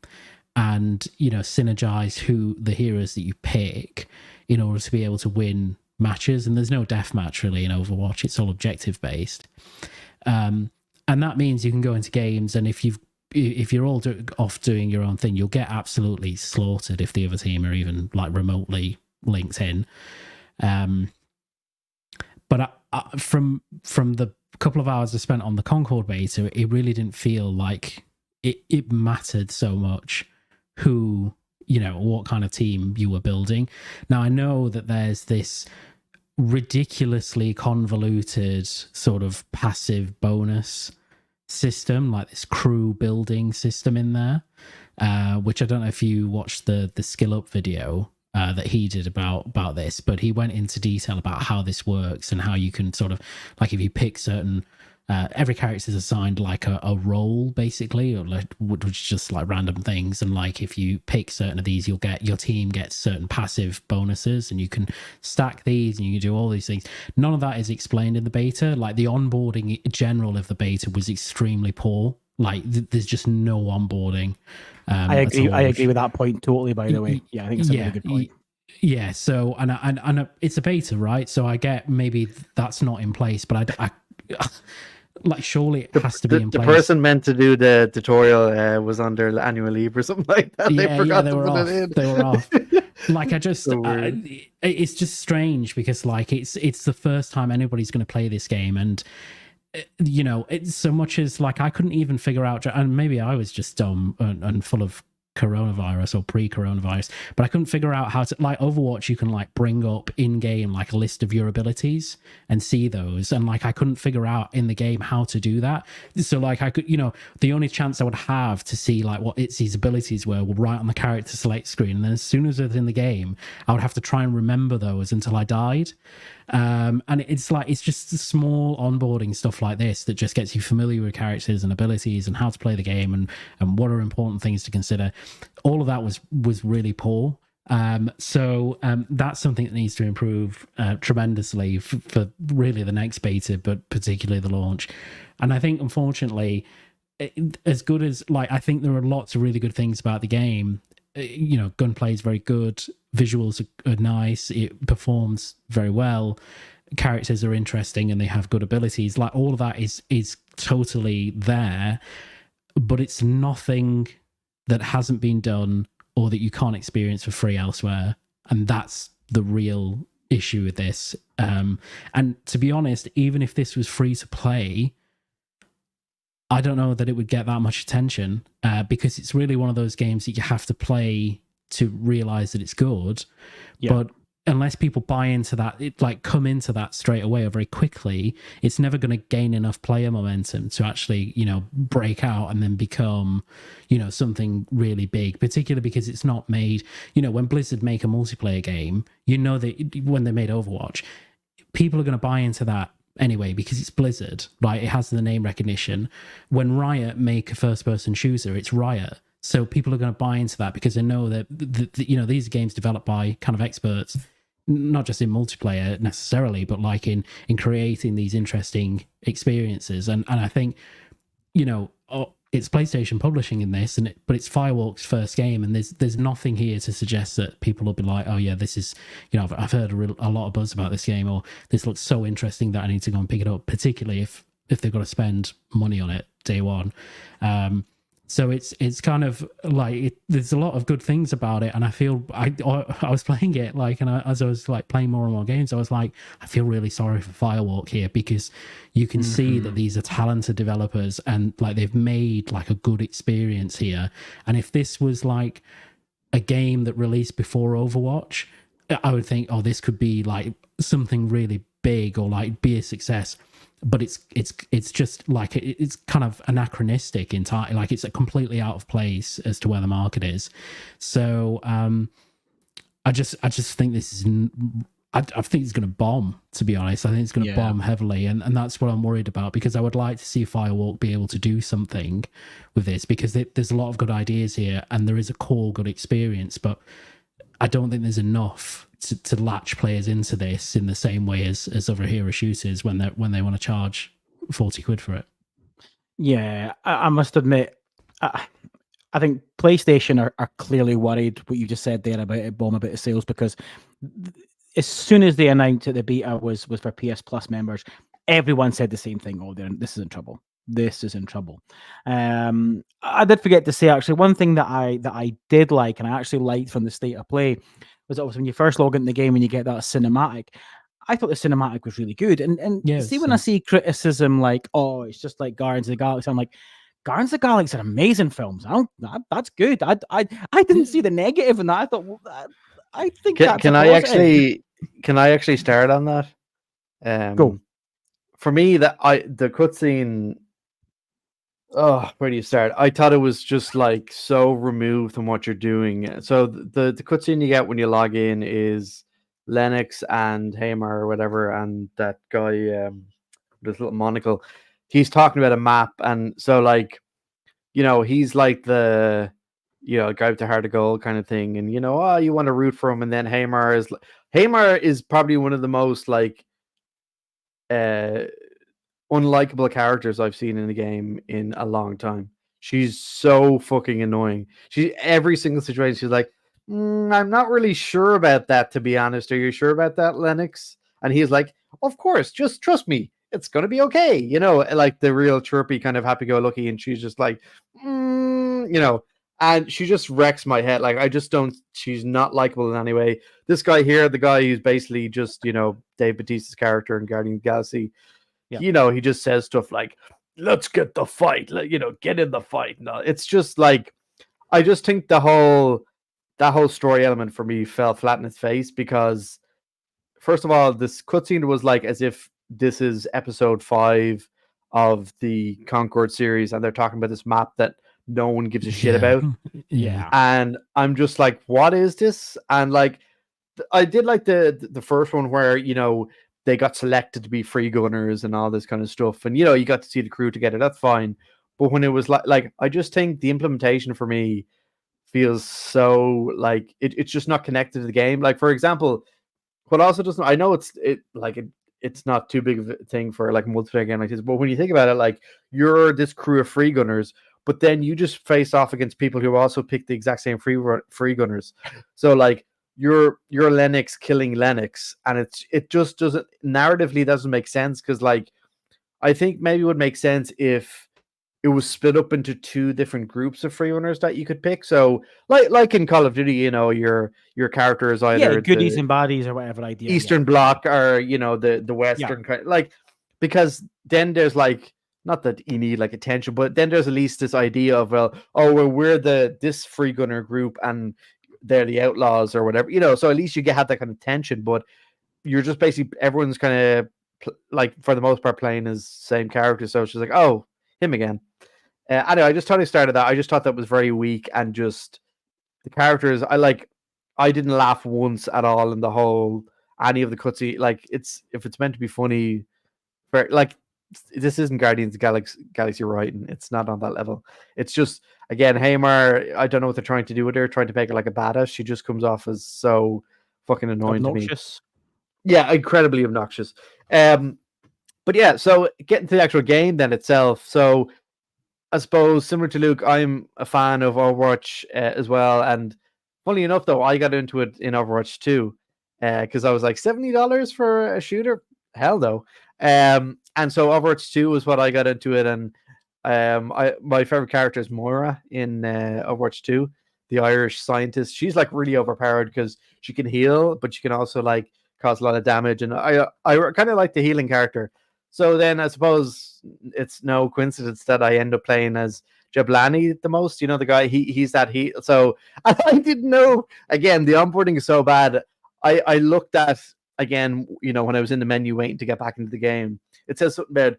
and synergize the heroes that you pick in order to be able to win matches. And there's no deathmatch really in Overwatch; it's all objective based, and that means you can go into games, and if you're all off doing your own thing, you'll get absolutely slaughtered if the other team are even like remotely linked in. But from the couple of hours I spent on the Concord beta, it really didn't feel like it mattered so much who, what kind of team you were building. Now, I know that there's this ridiculously convoluted sort of passive bonus system, like this crew building system in there, which I don't know if you watched the skill up video that he did about this, but he went into detail about how this works and how you can sort of, like, if you pick certain every character is assigned like a role basically, or like, which is just like random things, and like if you pick certain of these, your team gets certain passive bonuses, and you can stack these and you can do all these things. None of that is explained in the beta. Like the onboarding general of the beta was extremely poor. Like there's just no onboarding. I agree with that point totally, by the way. Yeah, I think it's a really good point. Yeah, so and it's a beta, right? So I get maybe that's not in place, but I like surely it has to be in place. The person meant to do the tutorial was on their annual leave or something like that. They forgot to put it in. They were off. Like I just, So weird. it's just strange because like it's the first time anybody's going to play this game, and you know, it's so much as like I couldn't even figure out, and maybe I was just dumb and full of coronavirus or pre-coronavirus, but I couldn't figure out how to, like Overwatch, you can like bring up in game like a list of your abilities and see those, and like I couldn't figure out in the game how to do that. So like I could, you know, the only chance I would have to see like what Itzy's abilities were right on the character select screen, and then as soon as it was in the game I would have to try and remember those until I died. And it's like it's just the small onboarding stuff like this that just gets you familiar with characters and abilities and how to play the game and what are important things to consider. All of that was really poor. So that's something that needs to improve tremendously for really the next beta, but particularly the launch. And I think unfortunately, as good as like I think there are lots of really good things about the game. You know, gunplay is very good, visuals are nice, it performs very well, characters are interesting and they have good abilities. Like all of that is totally there, but it's nothing that hasn't been done or that you can't experience for free elsewhere. And that's the real issue with this. And to be honest, even if this was free to play, I don't know that it would get that much attention because it's really one of those games that you have to play to realize that it's good. Yeah. But unless people buy into that, it like come into that straight away or very quickly, it's never going to gain enough player momentum to actually, you know, break out and then become, you know, something really big, particularly because it's not made, you know, when Blizzard make a multiplayer game, you know that when they made Overwatch, people are going to buy into that anyway because it's Blizzard, right? It has the name recognition. When Riot make a first-person shooter, it's Riot. So people are going to buy into that because they know that you know, these games developed by kind of experts, not just in multiplayer necessarily, but like in creating these interesting experiences. And I think, you know, it's PlayStation publishing in this, but it's Firewalk's first game, and there's nothing here to suggest that people will be like, oh yeah, this is, you know, I've heard a lot of buzz about this game, or this looks so interesting that I need to go and pick it up, particularly if they've got to spend money on it day one. So it's kind of like there's a lot of good things about it, and I feel I was playing it like, and as I was like playing more and more games, I was like, I feel really sorry for Firewalk here because you can see that these are talented developers and like they've made like a good experience here. And if this was like a game that released before Overwatch, I would think, oh, this could be like something really big or like be a success. But it's just like it's kind of anachronistic entirely, like it's completely out of place as to where the market is. So I just think this is I think it's going to bomb, to be honest. I think it's going to bomb heavily, and that's what I'm worried about, because I would like to see Firewalk be able to do something with this, because there's a lot of good ideas here and there is a core good experience, but I don't think there's enough to latch players into this in the same way as other hero shooters when they want to charge 40 quid for it. Yeah, I must admit, I think PlayStation are clearly worried what you just said there about it bomb a bit of sales, because as soon as they announced that the beta was for PS Plus members, everyone said the same thing. Oh, this is in trouble. This is in trouble. I did forget to say, actually, one thing that I did like, and I actually liked from the state of play, was obviously when you first log into the game and you get that cinematic. I thought the cinematic was really good. And see, when I see criticism like, oh, it's just like Guardians of the Galaxy, I'm like, Guardians of the Galaxy are amazing films. That's good. I didn't see the negative in that. I thought, well, I think that's can I actually start on that? Go. For me, the cutscene. Oh, where do you start? I thought it was just like so removed from what you're doing. So the cutscene you get when you log in is Lennox and Hamar or whatever, and that guy with his little monocle. He's talking about a map, and so like, you know, he's like the, you know, guy with the heart of gold kind of thing, and you know, oh, you want to root for him, and then Hamar is probably one of the most like unlikable characters I've seen in the game in a long time. She's so fucking annoying. Every single situation she's like, I'm not really sure about that, to be honest. Are you sure about that, Lennox? And he's like, of course, just trust me, it's gonna be okay, you know, like the real chirpy kind of happy-go-lucky. And she's just like, you know, and she just wrecks my head. Like I just don't. She's not likable in any way. This guy here, the guy who's basically just Dave Bautista's character in Guardians of the Galaxy. Yeah. He just says stuff like, "Let's get the fight," like, get in the fight. No, it's just like, I just think that whole story element for me fell flat in its face because, first of all, this cutscene was like as if this is episode 5 of the Concord series, and they're talking about this map that no one gives a shit about. Yeah. And I'm just like, what is this? And like, I did like the first one where they got selected to be free gunners and all this kind of stuff, and you got to see the crew together. That's fine. But when it was like I just think the implementation for me feels so like it's just not connected to the game. Like, for example, what also doesn't, I know it's not too big of a thing for like a multiplayer game like this, but when you think about it, like, you're this crew of free gunners, but then you just face off against people who also pick the exact same free gunners. So like, you're Lennox killing Lennox, and it just doesn't make sense, because like, I think maybe it would make sense if it was split up into 2 different groups of free runners that you could pick. So like in Call of Duty, your character is either goodies and bodies or whatever idea. Eastern Bloc, or the Western kind, like, because then there's like, not that you need like attention, but then there's at least this idea of, we're this free gunner group and they're the outlaws or whatever, so at least you have that kind of tension. But you're just basically, everyone's kind of like, for the most part, playing as same character. So she's like, oh, him again. Anyway, I just thought he started that. I just thought that was very weak, and just the characters, I didn't laugh once at all in the whole any of the cutscene. Like, if it's meant to be funny, like, this isn't Guardians of the Galaxy writing. It's not on that level. It's just, again, Hamar, I don't know what they're trying to do with her, trying to make her like a badass. She just comes off as so fucking annoying obnoxious. to me. Yeah, incredibly obnoxious. But yeah, so getting to the actual game then itself. So I suppose, similar to Luke, I'm a fan of Overwatch as well. And funny enough, though, I got into it in Overwatch 2 because I was like, $70 for a shooter? Hell no. And so Overwatch 2 was what I got into it. And my favorite character is Moira in Overwatch 2, the Irish scientist. She's like really overpowered because she can heal, but she can also like cause a lot of damage. And I kind of like the healing character. So then I suppose it's no coincidence that I end up playing as Jablani the most. The guy, he's that he. So I didn't know. Again, the onboarding is so bad. I looked at, again, when I was in the menu waiting to get back into the game, it says something about,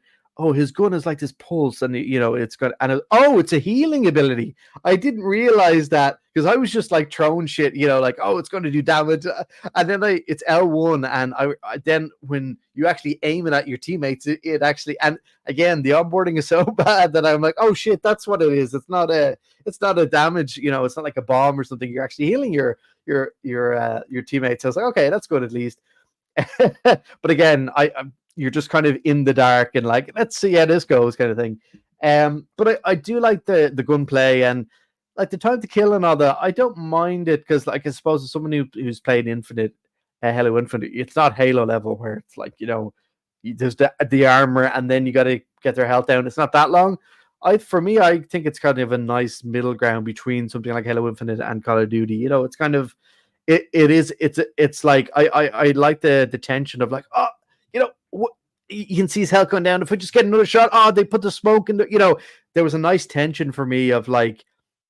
his gun is like this pulse, and it's got, and it's a healing ability. I didn't realize that, because I was just like throwing shit, like, it's going to do damage, and then it's L1, and I then when you actually aim it at your teammates, it actually, and again, the onboarding is so bad that I'm like, oh shit, that's what it is. It's not a damage, it's not like a bomb or something. You're actually healing your teammates. So I was like, okay, that's good at least. But again, you're just kind of in the dark and like, let's see how this goes, kind of thing. But I do like the gunplay and like the time to kill and all that. I don't mind it, because like, I suppose as someone who's played Halo Infinite, it's not Halo level where it's like, there's the armor and then you got to get their health down. It's not that long. For me, I think it's kind of a nice middle ground between something like Halo Infinite and Call of Duty. It's kind of, it's like, I like the tension of like, you can see his health going down. If I just get another shot, they put the smoke in the, there was a nice tension for me of like,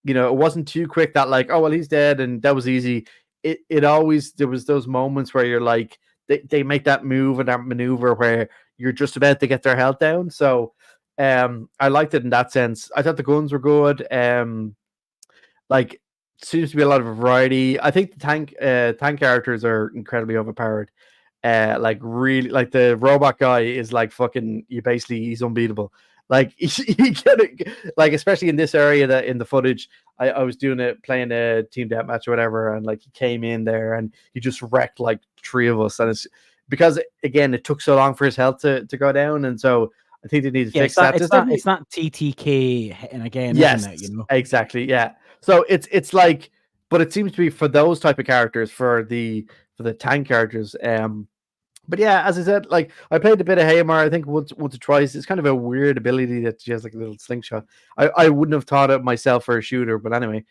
it wasn't too quick that like, oh, well, he's dead and that was easy. It always, there was those moments where you're like, they make that move and that maneuver where you're just about to get their health down. So I liked it in that sense. I thought the guns were good. Like, seems to be a lot of variety. I think the tank characters are incredibly overpowered. Like, really, like the robot guy is like fucking, he's unbeatable. Like, he get it, like, especially in this area, that in the footage, I was playing a team deathmatch or whatever, and like he came in there and he just wrecked like 3 of us, and it's because, again, it took so long for his health to go down, and so I think they need to fix that. It's not TTK hitting again, yes, isn't it? Exactly, yeah. So it's like, but it seems to be for those type of characters, for the tank characters, But yeah, as I said, like I played a bit of Haymar. I think once or twice. It's kind of a weird ability that she has like a little slingshot. I wouldn't have thought of myself for a shooter, but anyway.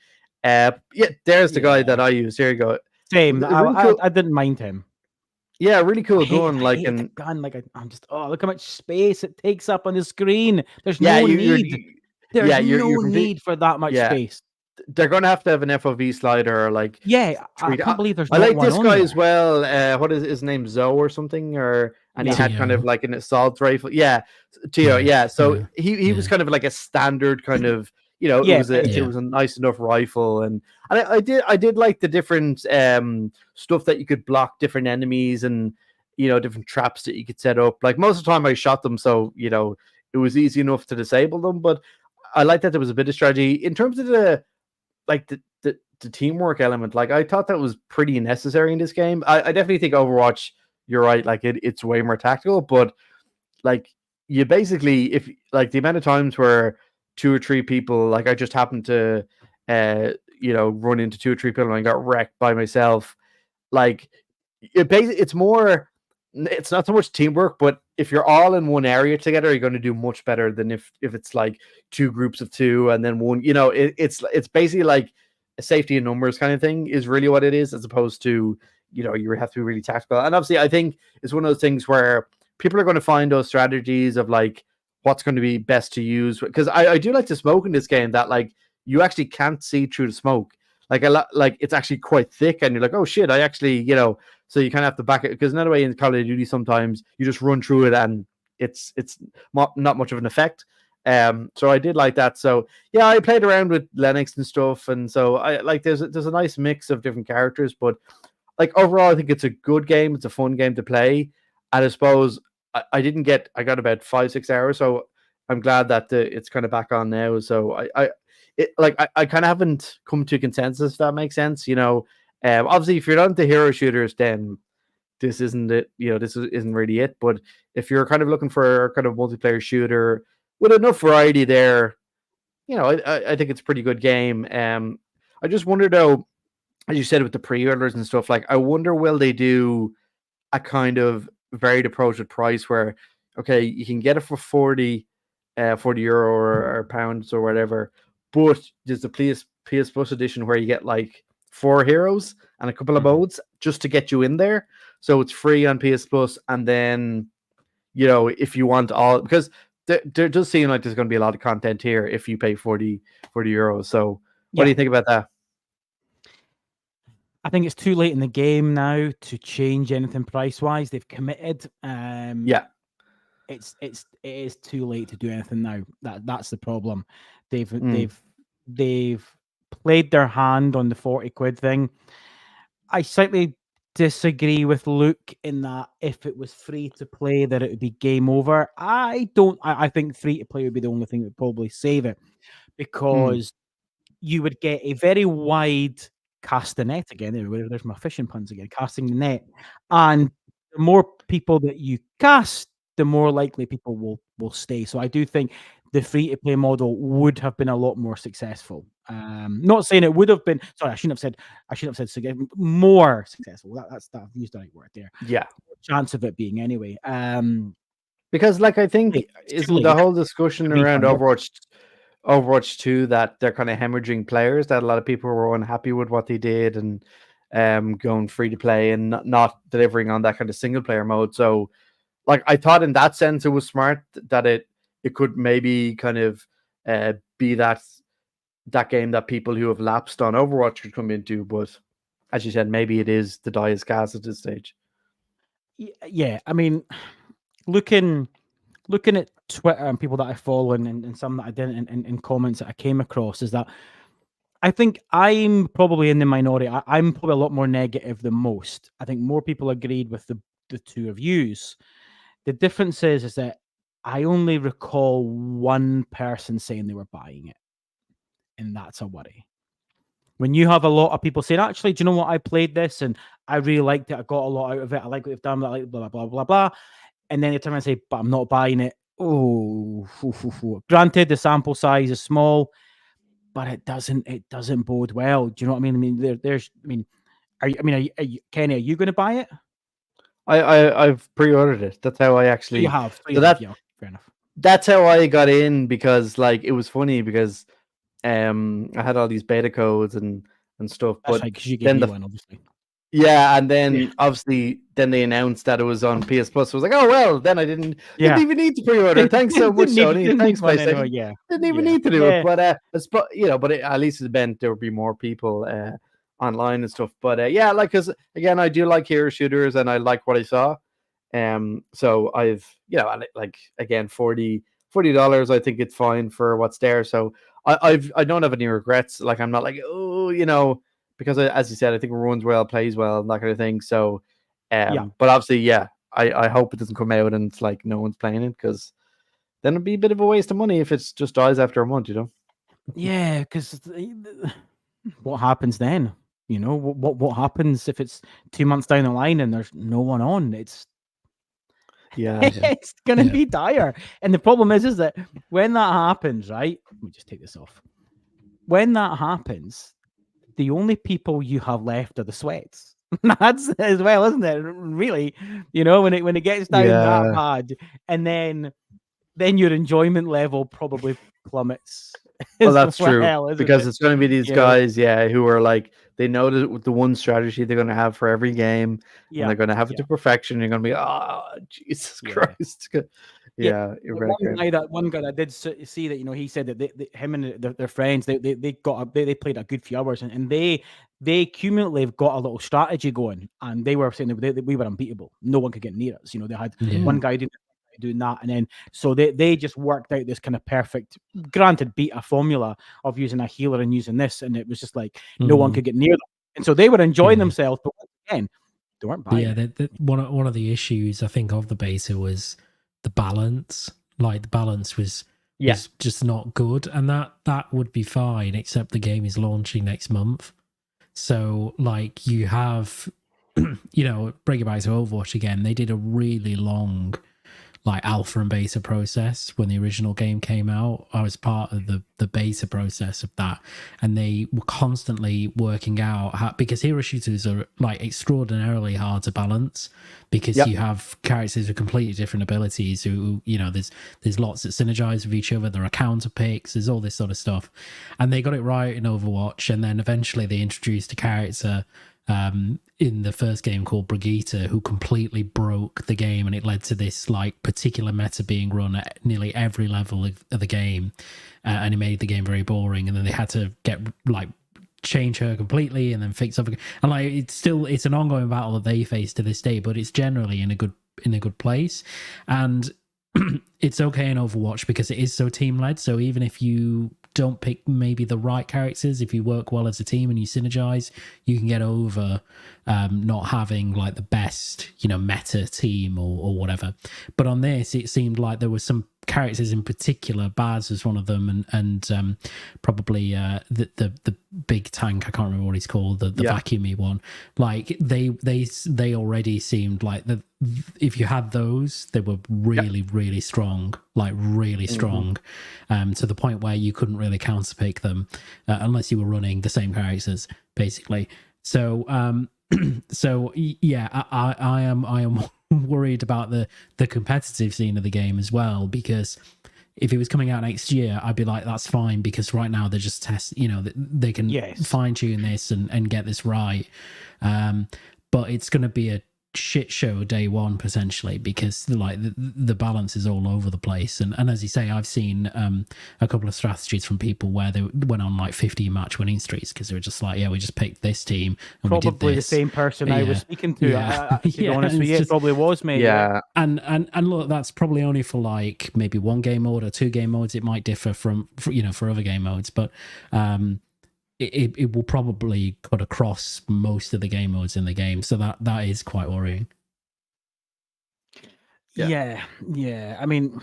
Yeah, there's the guy that Yeah. I use. Here you go. Same. Really cool. I didn't mind him. Yeah, really cool gun. I Like hate the and gun. Like I'm just look how much space it takes up on the screen. There's yeah, no you're need. There's no you're complete. need for that much Yeah, space. they're gonna have to have an FOV slider or like Yeah, I tweak. can't believe there's I not like one this on guy there. as well. What is his name? Zoe or something? And he had kind of Tio. like an assault rifle. Yeah, Tio. Yeah. So Yeah. he was kind of like a standard kind of, you know, Yeah, it was a nice enough rifle, and I did like the different stuff that you could block different enemies and, you know, different traps that you could set up. Like most of the time I shot them, so, you know, it was easy enough to disable them. But I like that there was a bit of strategy in terms of the teamwork element. Like I thought that was pretty necessary in this game. I definitely think Overwatch, you're right, like it's way more tactical, but like you basically, if like the amount of times where 2 or 3 people, like I just happened to you know, run into 2 or 3 people and I got wrecked by myself. Like it's more, it's not so much teamwork, but if you're all in one area together, you're going to do much better than if it's like 2 groups of 2 and then one, you know, it's basically like a safety in numbers kind of thing is really what it is, as opposed to, you know, you have to be really tactical. And obviously I think it's one of those things where people are going to find those strategies of like what's going to be best to use, because I do like the smoke in this game, that like you actually can't see through the smoke. Like a lot, like it's actually quite thick, and you're like, oh shit, I actually, you know, so you kind of have to back it, because another way in Call of Duty sometimes you just run through it and it's not much of an effect. So I did like that. So yeah, I played around with Lennox and stuff, and so I like there's a nice mix of different characters, but like overall, I think it's a good game. It's a fun game to play, and I suppose I got about 5-6 hours, so I'm glad that it's kind of back on now. So I kind of haven't come to a consensus, if that makes sense. You know, obviously, if you're not into hero shooters, then this isn't it. You know, isn't really it. But if you're kind of looking for a kind of multiplayer shooter with enough variety there, you know, I think it's a pretty good game. I just wonder though, as you said with the pre-orders and stuff, like I wonder will they do a kind of varied approach with price where, okay, you can get it for 40 euro or pounds or whatever, but there's the PS Plus edition where you get like 4 heroes and a couple of modes just to get you in there. So it's free on PS Plus, and then, you know, if you want all, because there does seem like there's going to be a lot of content here if you pay 40 euros. So what do you think about that? I think it's too late in the game now to change anything price wise. They've committed. Yeah. It is too late to do anything now. That's the problem. They've played their hand on the 40 quid thing. I slightly disagree with Luke in that if it was free to play, that it would be game over. I think free to play would be the only thing that would probably save it, because you would get a very wide cast the net again. There's my fishing puns again. Casting the net, and the more people that you cast, the more likely people will stay. So I do think the free to play model would have been a lot more successful. Not saying it would have been. Sorry, I shouldn't have said more successful. That's I've used the right word there. Yeah, chance of it being anyway. Because like I think isn't the whole discussion around Overwatch 2 that they're kind of hemorrhaging players, that a lot of people were unhappy with what they did and going free to play and not delivering on that kind of single player mode. So like I thought in that sense it was smart that it could maybe kind of be that game that people who have lapsed on Overwatch could come into, but as you said, maybe it is the die is cast at this stage. Yeah, I mean, looking at Twitter and people that I follow and some that I didn't, in comments that I came across, is that I think I'm probably in the minority. I'm probably a lot more negative than most. I think more people agreed with the two reviews. The difference is that I only recall one person saying they were buying it, and that's a worry. When you have a lot of people saying, actually, do you know what? I played this and I really liked it. I got a lot out of it. I like what they've done. I like blah, blah, blah, blah, blah. And then they turn around and say, but I'm not buying it. Oh, granted, the sample size is small, but it doesn't bode well. Do you know what I mean? I mean, are you, Kenny, are you going to buy it? I've pre-ordered it. That's how I So actually. you have. So that Yeah, fair enough. that's how I got in, because like it was funny because I had all these beta codes and stuff, That's but right, because you gave then me the one, obviously. yeah, and then obviously then they announced that it was on PS Plus. I was like, oh well, then I didn't Yeah. even need to pre-order. Thanks so much, Sony. Didn't Thanks, need one anyway, PlayStation. yeah. Didn't even Yeah. need to do it, Yeah. but at least it meant there would be more people online and stuff. But yeah, like, because again, I do like hero shooters and I like what I saw. So I've, like, again, $40, I think it's fine for what's there. So I don't have any regrets. Like, I'm not like, oh, because as you said, I think it runs well, plays well, and that kind of thing. So Yeah. but obviously, yeah, I hope it doesn't come out and it's like no one's playing it, because then it'd be a bit of a waste of money if it just dies after a month. Yeah, because what happens then? What happens if it's 2 months down the line and there's no one on? It's Yeah. it's gonna be dire. And the problem is that when that happens, right? Let me just take this off. When that happens, the only people you have left are the sweats. That's as well, isn't it? Really, when it gets down that bad, and then your enjoyment level probably plummets. Well, that's true, isn't because it? it's going to be these guys, who are like, they know the one strategy they're going to have for every game, and they're going to have it to perfection. You're going to be, oh, Jesus Christ. Yeah, you're right. One guy that did see that, he said that him and their friends, they played a good few hours, and they cumulatively got a little strategy going, and they were saying that we were unbeatable. No one could get near us. They had one guy doing that, and then so they just worked out this kind of perfect, granted beta formula of using a healer and using this, and it was just like no one could get near them, and so they were enjoying themselves. But once again, they weren't buying. One of the issues I think of the beta was the balance. Like, the balance was just not good, and that would be fine, except the game is launching next month. So like, you have bring it back to Overwatch again, they did a really long like alpha and beta process when the original game came out. I was part of the beta process of that, and they were constantly working out how, because hero shooters are like extraordinarily hard to balance, because you have characters with completely different abilities who there's lots that synergize with each other, there are counter picks, there's all this sort of stuff, and they got it right in Overwatch. And then eventually they introduced a character in the first game called Brigitte, who completely broke the game, and it led to this like particular meta being run at nearly every level of the game, and it made the game very boring. And then they had to change her completely and then fix up, and like it's an ongoing battle that they face to this day, but it's generally in a good place. And it's okay in Overwatch because it is so team led. So even if you don't pick maybe the right characters, if you work well as a team and you synergize, you can get over not having like the best meta team or whatever. But on this, it seemed like there were some characters in particular. Baz was one of them, and probably the big tank, I can't remember what he's called, the vacuumy one. Like they already seemed like if you had those, they were really really strong, like really strong, to the point where you couldn't really counterpick them unless you were running the same characters basically. So so yeah, I am worried about the competitive scene of the game as well, because if it was coming out next year, I'd be like, that's fine, because right now they're just they can fine tune this and get this right. But it's going to be a shit show day one potentially, because like the balance is all over the place. And as you say, I've seen a couple of strategies from people where they went on like 15 match winning streaks because they were just like, we just picked this team and probably we did this. The same person I was speaking to. To be honest with you, it probably was me. And look, that's probably only for like maybe one game mode or two game modes. It might differ for other game modes, but it will probably cut across most of the game modes in the game, so that is quite worrying. Yeah. I mean,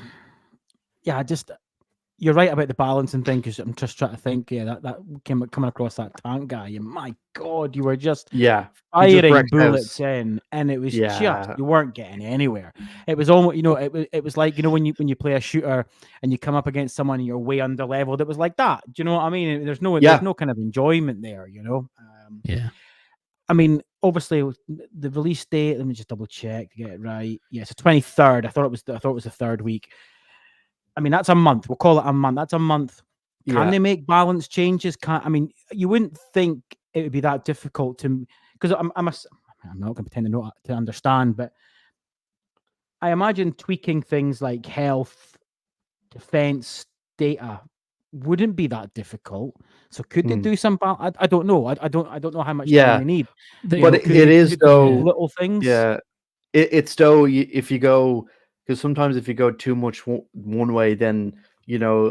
you're right about the balancing thing, because I'm just trying to think. That coming across that tank guy, and my God, you were just firing bullets in, and it was just, you weren't getting anywhere. It was almost, it was like, when you play a shooter and you come up against someone and you're way under leveled. It was like that. Do you know what I mean? There's no kind of enjoyment there. I mean, obviously the release date. Let me just double check to get it right. Yeah, it's the 23rd. I thought it was the third week. I mean, that's a month. We'll call it a month. That's a month. Can they make balance changes? I mean, you wouldn't think it would be that difficult to, because I'm not going to pretend to understand, but I imagine tweaking things like health, defense, data wouldn't be that difficult. So could they do some? I don't know. I don't know how much time they need. But it is though little things. Yeah, it's though if you go, because sometimes if you go too much one way, then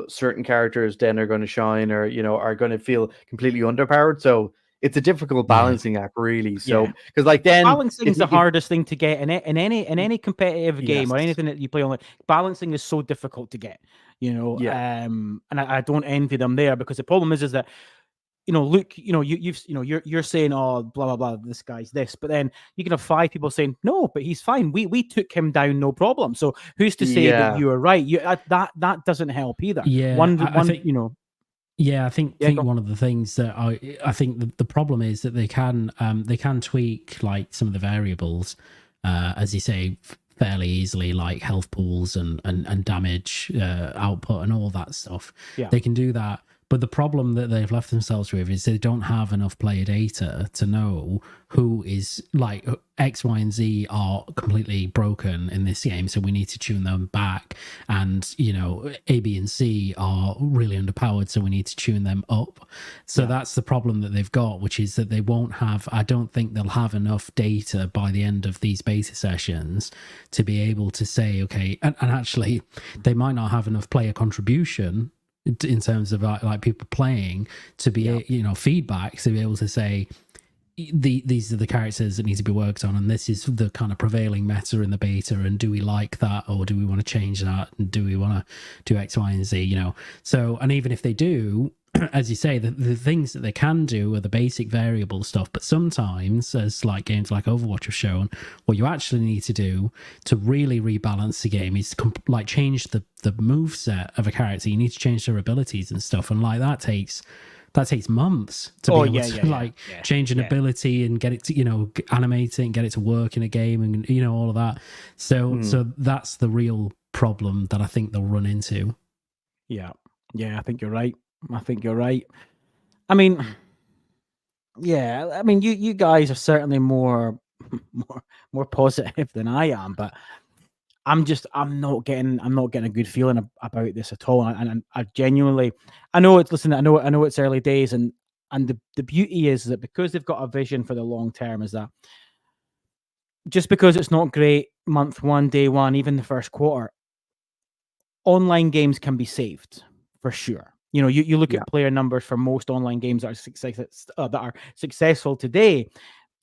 certain characters then are going to shine, or are going to feel completely underpowered. So it's a difficult balancing act, really. So because like then balancing is the hardest thing to get in any competitive game or anything that you play online. Balancing is so difficult to get, and I don't envy them there, because the problem is that Luke, you're saying, oh, blah blah blah, this guy's this, but then you can have 5 people saying no, but he's fine. We took him down, no problem. So who's to say that you are right? That doesn't help either. I think one of the things that I think the problem is that they can tweak like some of the variables, as you say, fairly easily, like health pools and damage output and all that stuff. Yeah. They can do that. But the problem that they've left themselves with is they don't have enough player data to know who is like X, Y, and Z are completely broken in this game, so we need to tune them back. And A, B, and C are really underpowered, so we need to tune them up. So that's the problem that they've got, which is that they won't have. I don't think they'll have enough data by the end of these beta sessions to be able to say, okay, and actually they might not have enough player contribution in terms of like people playing to be feedback to be able to say these are the characters that need to be worked on, and this is the kind of prevailing meta in the beta, and do we like that, or do we want to change that, and do we want to do X, Y, and Z, so, and even if they do, as you say, the things that they can do are the basic variable stuff, but sometimes, as like games like Overwatch have shown, what you actually need to do to really rebalance the game is like change the move set of a character. You need to change their abilities and stuff, and like that takes months to be able to change an ability and get it to animate it and get it to work in a game, and all of that. So that's the real problem that I think they'll run into. I think you're right. I mean, you guys are certainly more positive than I am, but I'm not getting a good feeling about this at all. And I genuinely, I know it's early days, and the beauty is that because they've got a vision for the long term, is that just because it's not great month 1, day 1, even the first quarter, online games can be saved for sure. You look at player numbers for most online games that are successful today.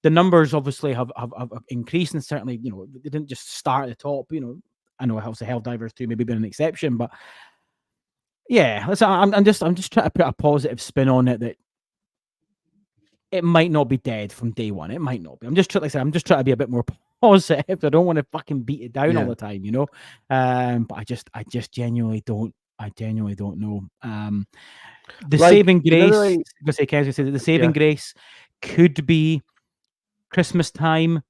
The numbers obviously have increased, and certainly, they didn't just start at the top. I know House of Helldivers 2 maybe been an exception, but I'm just trying to put a positive spin on it, that it might not be dead from day 1. It might not be. I'm just trying to be a bit more positive. I don't want to fucking beat it down all the time, but I just genuinely don't. I genuinely don't know. The saving grace, the saving grace could be Christmas time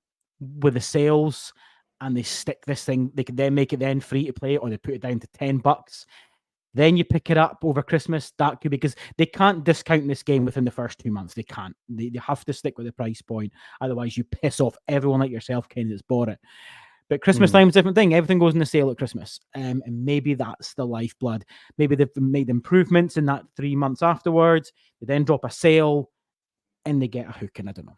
with the sales, and they stick this thing. They could then make it then free to play, or they put it down to $10. Then you pick it up over Christmas. That could be, because they can't discount this game within the first 2 months. They can't. They have to stick with the price point. Otherwise, you piss off everyone like yourself, Kenny, that's bought it. But Christmas time is a different thing. Everything goes in the sale at Christmas. And maybe that's the lifeblood. Maybe they've made improvements in that 3 months afterwards. They then drop a sale and they get a hook, and I don't know.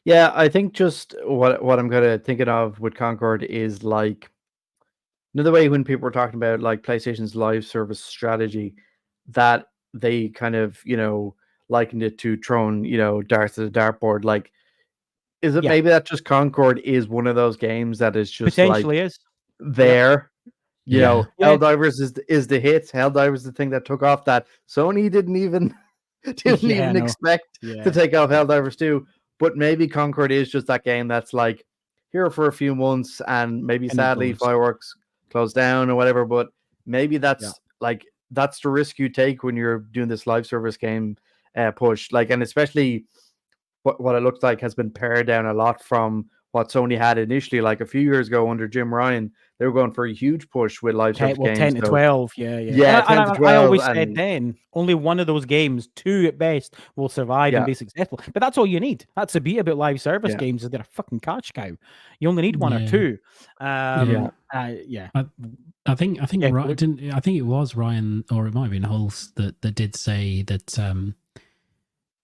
Yeah, I think just what I'm kind of thinking of with Concord is like another way when people were talking about like PlayStation's live service strategy, that they kind of, likened it to throwing, darts at a dartboard. Like, is it maybe that just Concord is one of those games that is just potentially like is there? Helldivers is the hit. Helldivers is the thing that took off that Sony didn't even expect to take off Helldivers 2. But maybe Concord is just that game that's like here for a few months, and maybe sadly fireworks closed down or whatever. But maybe that's that's the risk you take when you're doing this live service game push. Like, and especially what it looks like has been pared down a lot from what Sony had initially. Like a few years ago under Jim Ryan, they were going for a huge push with live service games. 10 to so- 12, yeah. Yeah, And 10 to I 12, always said and- then, only one of those games, 2 at best, will survive and Yeah. be successful. But that's all you need. That's the beauty about live service Yeah. games, is they're a fucking cash cow. You only need 1 or Yeah. 2. Yeah. Yeah. I think Yeah, I think it was Ryan, or it might have been Hulse that did say that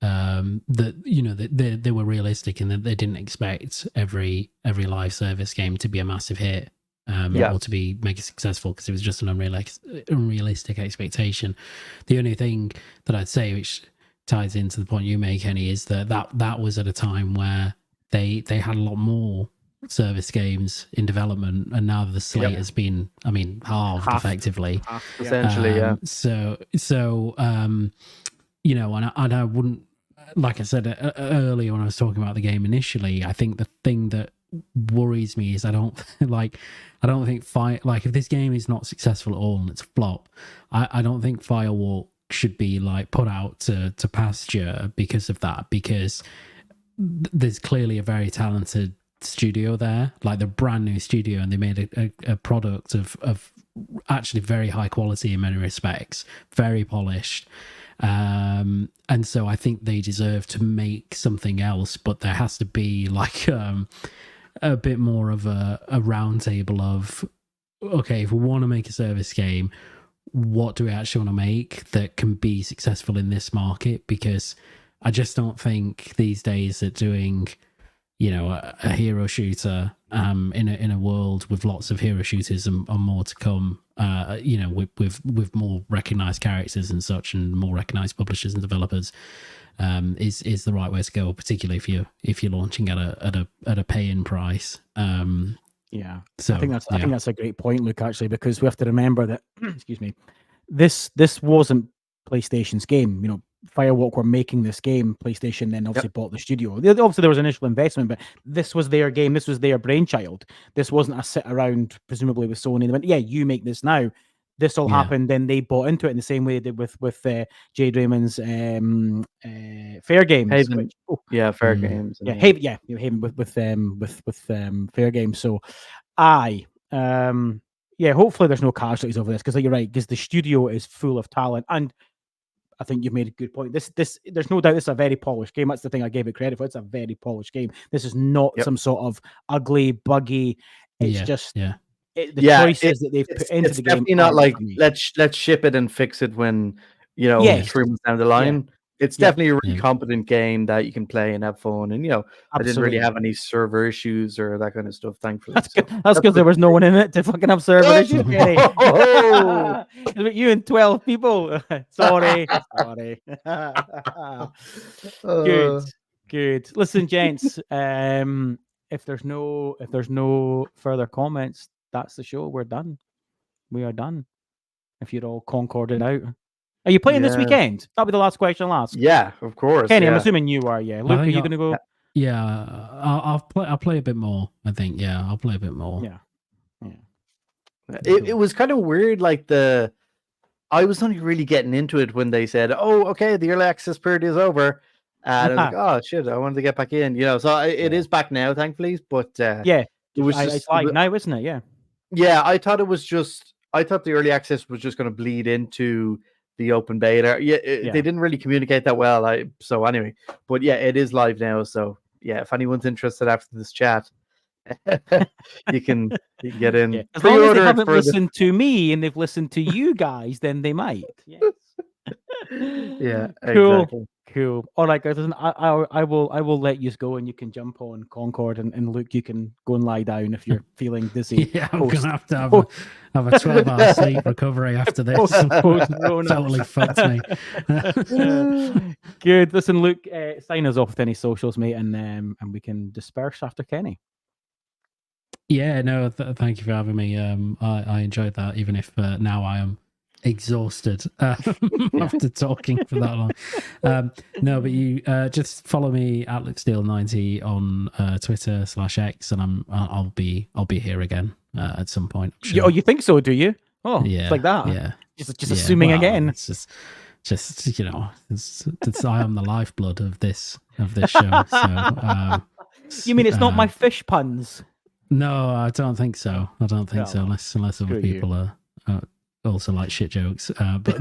that that they were realistic and that they didn't expect every live service game to be a massive hit or to be mega successful, because it was just an unrealistic expectation. The only thing that I'd say, which ties into the point you make, Kenny, is that was at a time where they had a lot more service games in development, and now the slate has been, halved effectively. Essentially, yeah. So and I wouldn't, like I said earlier when I was talking about the game initially, I think the thing that worries me is I don't think if this game is not successful at all and it's a flop, I don't think Firewalk should be like put out to pasture because of that, because there's clearly a very talented studio there, like the brand new studio, and they made a product of actually very high quality in many respects, very polished. And so I think they deserve to make something else, but there has to be like a bit more of a round table of, okay, if we want to make a service game, what do we actually want to make that can be successful in this market? Because I just don't think these days that doing, a hero shooter in a world with lots of hero shooters and more to come, with more recognized characters and such, and more recognized publishers and developers, is the right way to go, particularly if you're launching at a pay-in price. Yeah. So I think that's a great point, Luke, actually, because we have to remember that excuse me, this wasn't PlayStation's game. Firewalk were making this game. PlayStation then obviously bought the studio. Obviously there was initial investment, but this was their game. This was their brainchild. This wasn't a sit around, presumably with Sony. They went, yeah, you make this now. This all happened. Then they bought into it in the same way they did with Jade Raymond's Fair Games. Haven. Fair Games. Yeah, Haven with Fair Games. So hopefully there's no casualties over this, because you're right, because the studio is full of talent, and I think you've made a good point. This there's no doubt this is a very polished game. That's the thing I gave it credit for. It's a very polished game. This is not some sort of ugly, buggy. It's just the choices that they've put into the game. It's definitely not like let's ship it and fix it when 3 months down the line. It's definitely a really competent game that you can play and have fun. And I didn't really have any server issues or that kind of stuff, thankfully. That's because there was no one in it to fucking have server issues. You and 12 people. Sorry. Good. Listen, gents. If there's no further comments, that's the show. We're done. We are done. If you'd all concorded out. Are you playing this weekend? That'll be the last question I'll ask. Yeah, of course. Kenny, I'm assuming you are. Yeah, Luke, are you going to go? Yeah, I'll play a bit more. I think. Yeah, I'll play a bit more. Yeah. It was kind of weird. Like I was only really getting into it when they said, "Oh, okay, the early access period is over," and I was like, "Oh shit, I wanted to get back in." So it is back now, thankfully. But it was it's like now, isn't it? Yeah. Yeah, I thought the early access was just going to bleed into the open beta. They didn't really communicate that well. So anyway, but it is live now. So if anyone's interested after this chat, you can get in. Yeah. As long as they haven't listened to me and they've listened to you guys, then they might. Yes. Cool. All right, guys. Listen, I will let you go, and you can jump on Concord, and Luke, you can go and lie down if you're feeling dizzy. Yeah, I'm gonna have to have a 12-hour sleep recovery after this. Totally fucked me. Good. Listen, Luke, sign us off with any socials, mate, and we can disperse after Kenny. Yeah, no, thank you for having me. I enjoyed that, even if now I am exhausted after talking for that long. No, but you just follow me at Steele90 on Twitter /X, and I'll be here again at some point. Sure. Oh, you think so? Do you? Oh, yeah, it's like that. Yeah, just assuming again. It's just it's I am the lifeblood of this of this show. So, You mean it's not my fish puns? No, I don't think so. I don't think No. so, unless other Screw you. people are also like shit jokes. But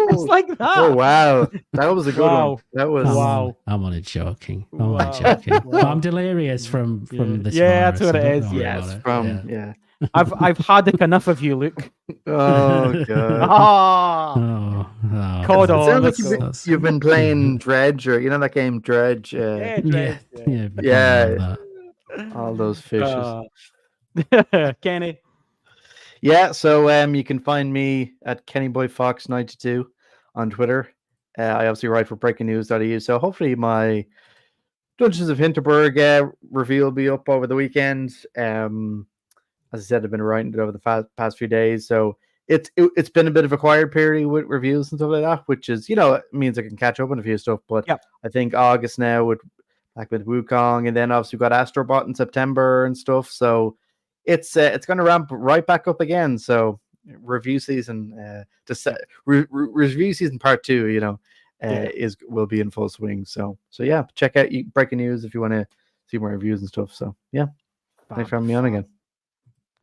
It's like that. Oh wow, that was a good Wow. one. That was Wow. I'm only joking. I'm Wow. only joking. Wow. But I'm delirious from this. Yeah, that's virus, what so it don't is. worry Yes, about it. yeah. I've had enough of you, Luke. Oh god. Ah, Oh, Cod It on, sounds let's like go. you've been playing Dredge, or you know that game Dredge. Yeah, yeah, Dres, yeah. All those fishes. Kenny. Yeah, so you can find me at KennyBoyFox92 on Twitter. I obviously write for breakingnews.ie, so hopefully my Dungeons of Hinterberg review will be up over the weekend. As I said, I've been writing it over the past few days, so it's been a bit of a quiet period with reviews and stuff like that, which is, it means I can catch up on a few stuff. But Yep. I think August now with Wukong, and then obviously we've got Astrobot in September and stuff, so it's going to ramp right back up again. So review season, review season part 2, will be in full swing. So yeah, check out Breaking News if you want to see more reviews and stuff. So yeah, thanks for having me on again.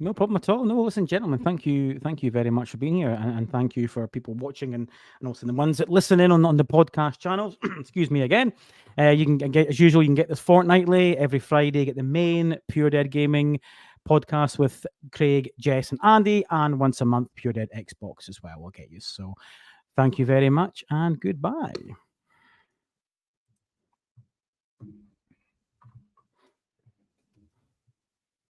No problem at all. No, listen, gentlemen, thank you very much for being here, and thank you for people watching and also the ones that listen in on the podcast channels. Excuse me again. You can get, as usual, you can get this fortnightly every Friday. Get the main Pure Dead Gaming podcast with Craig, Jess, and Andy, and once a month Pure Dead Xbox as well. We'll get you. So, thank you very much, and goodbye.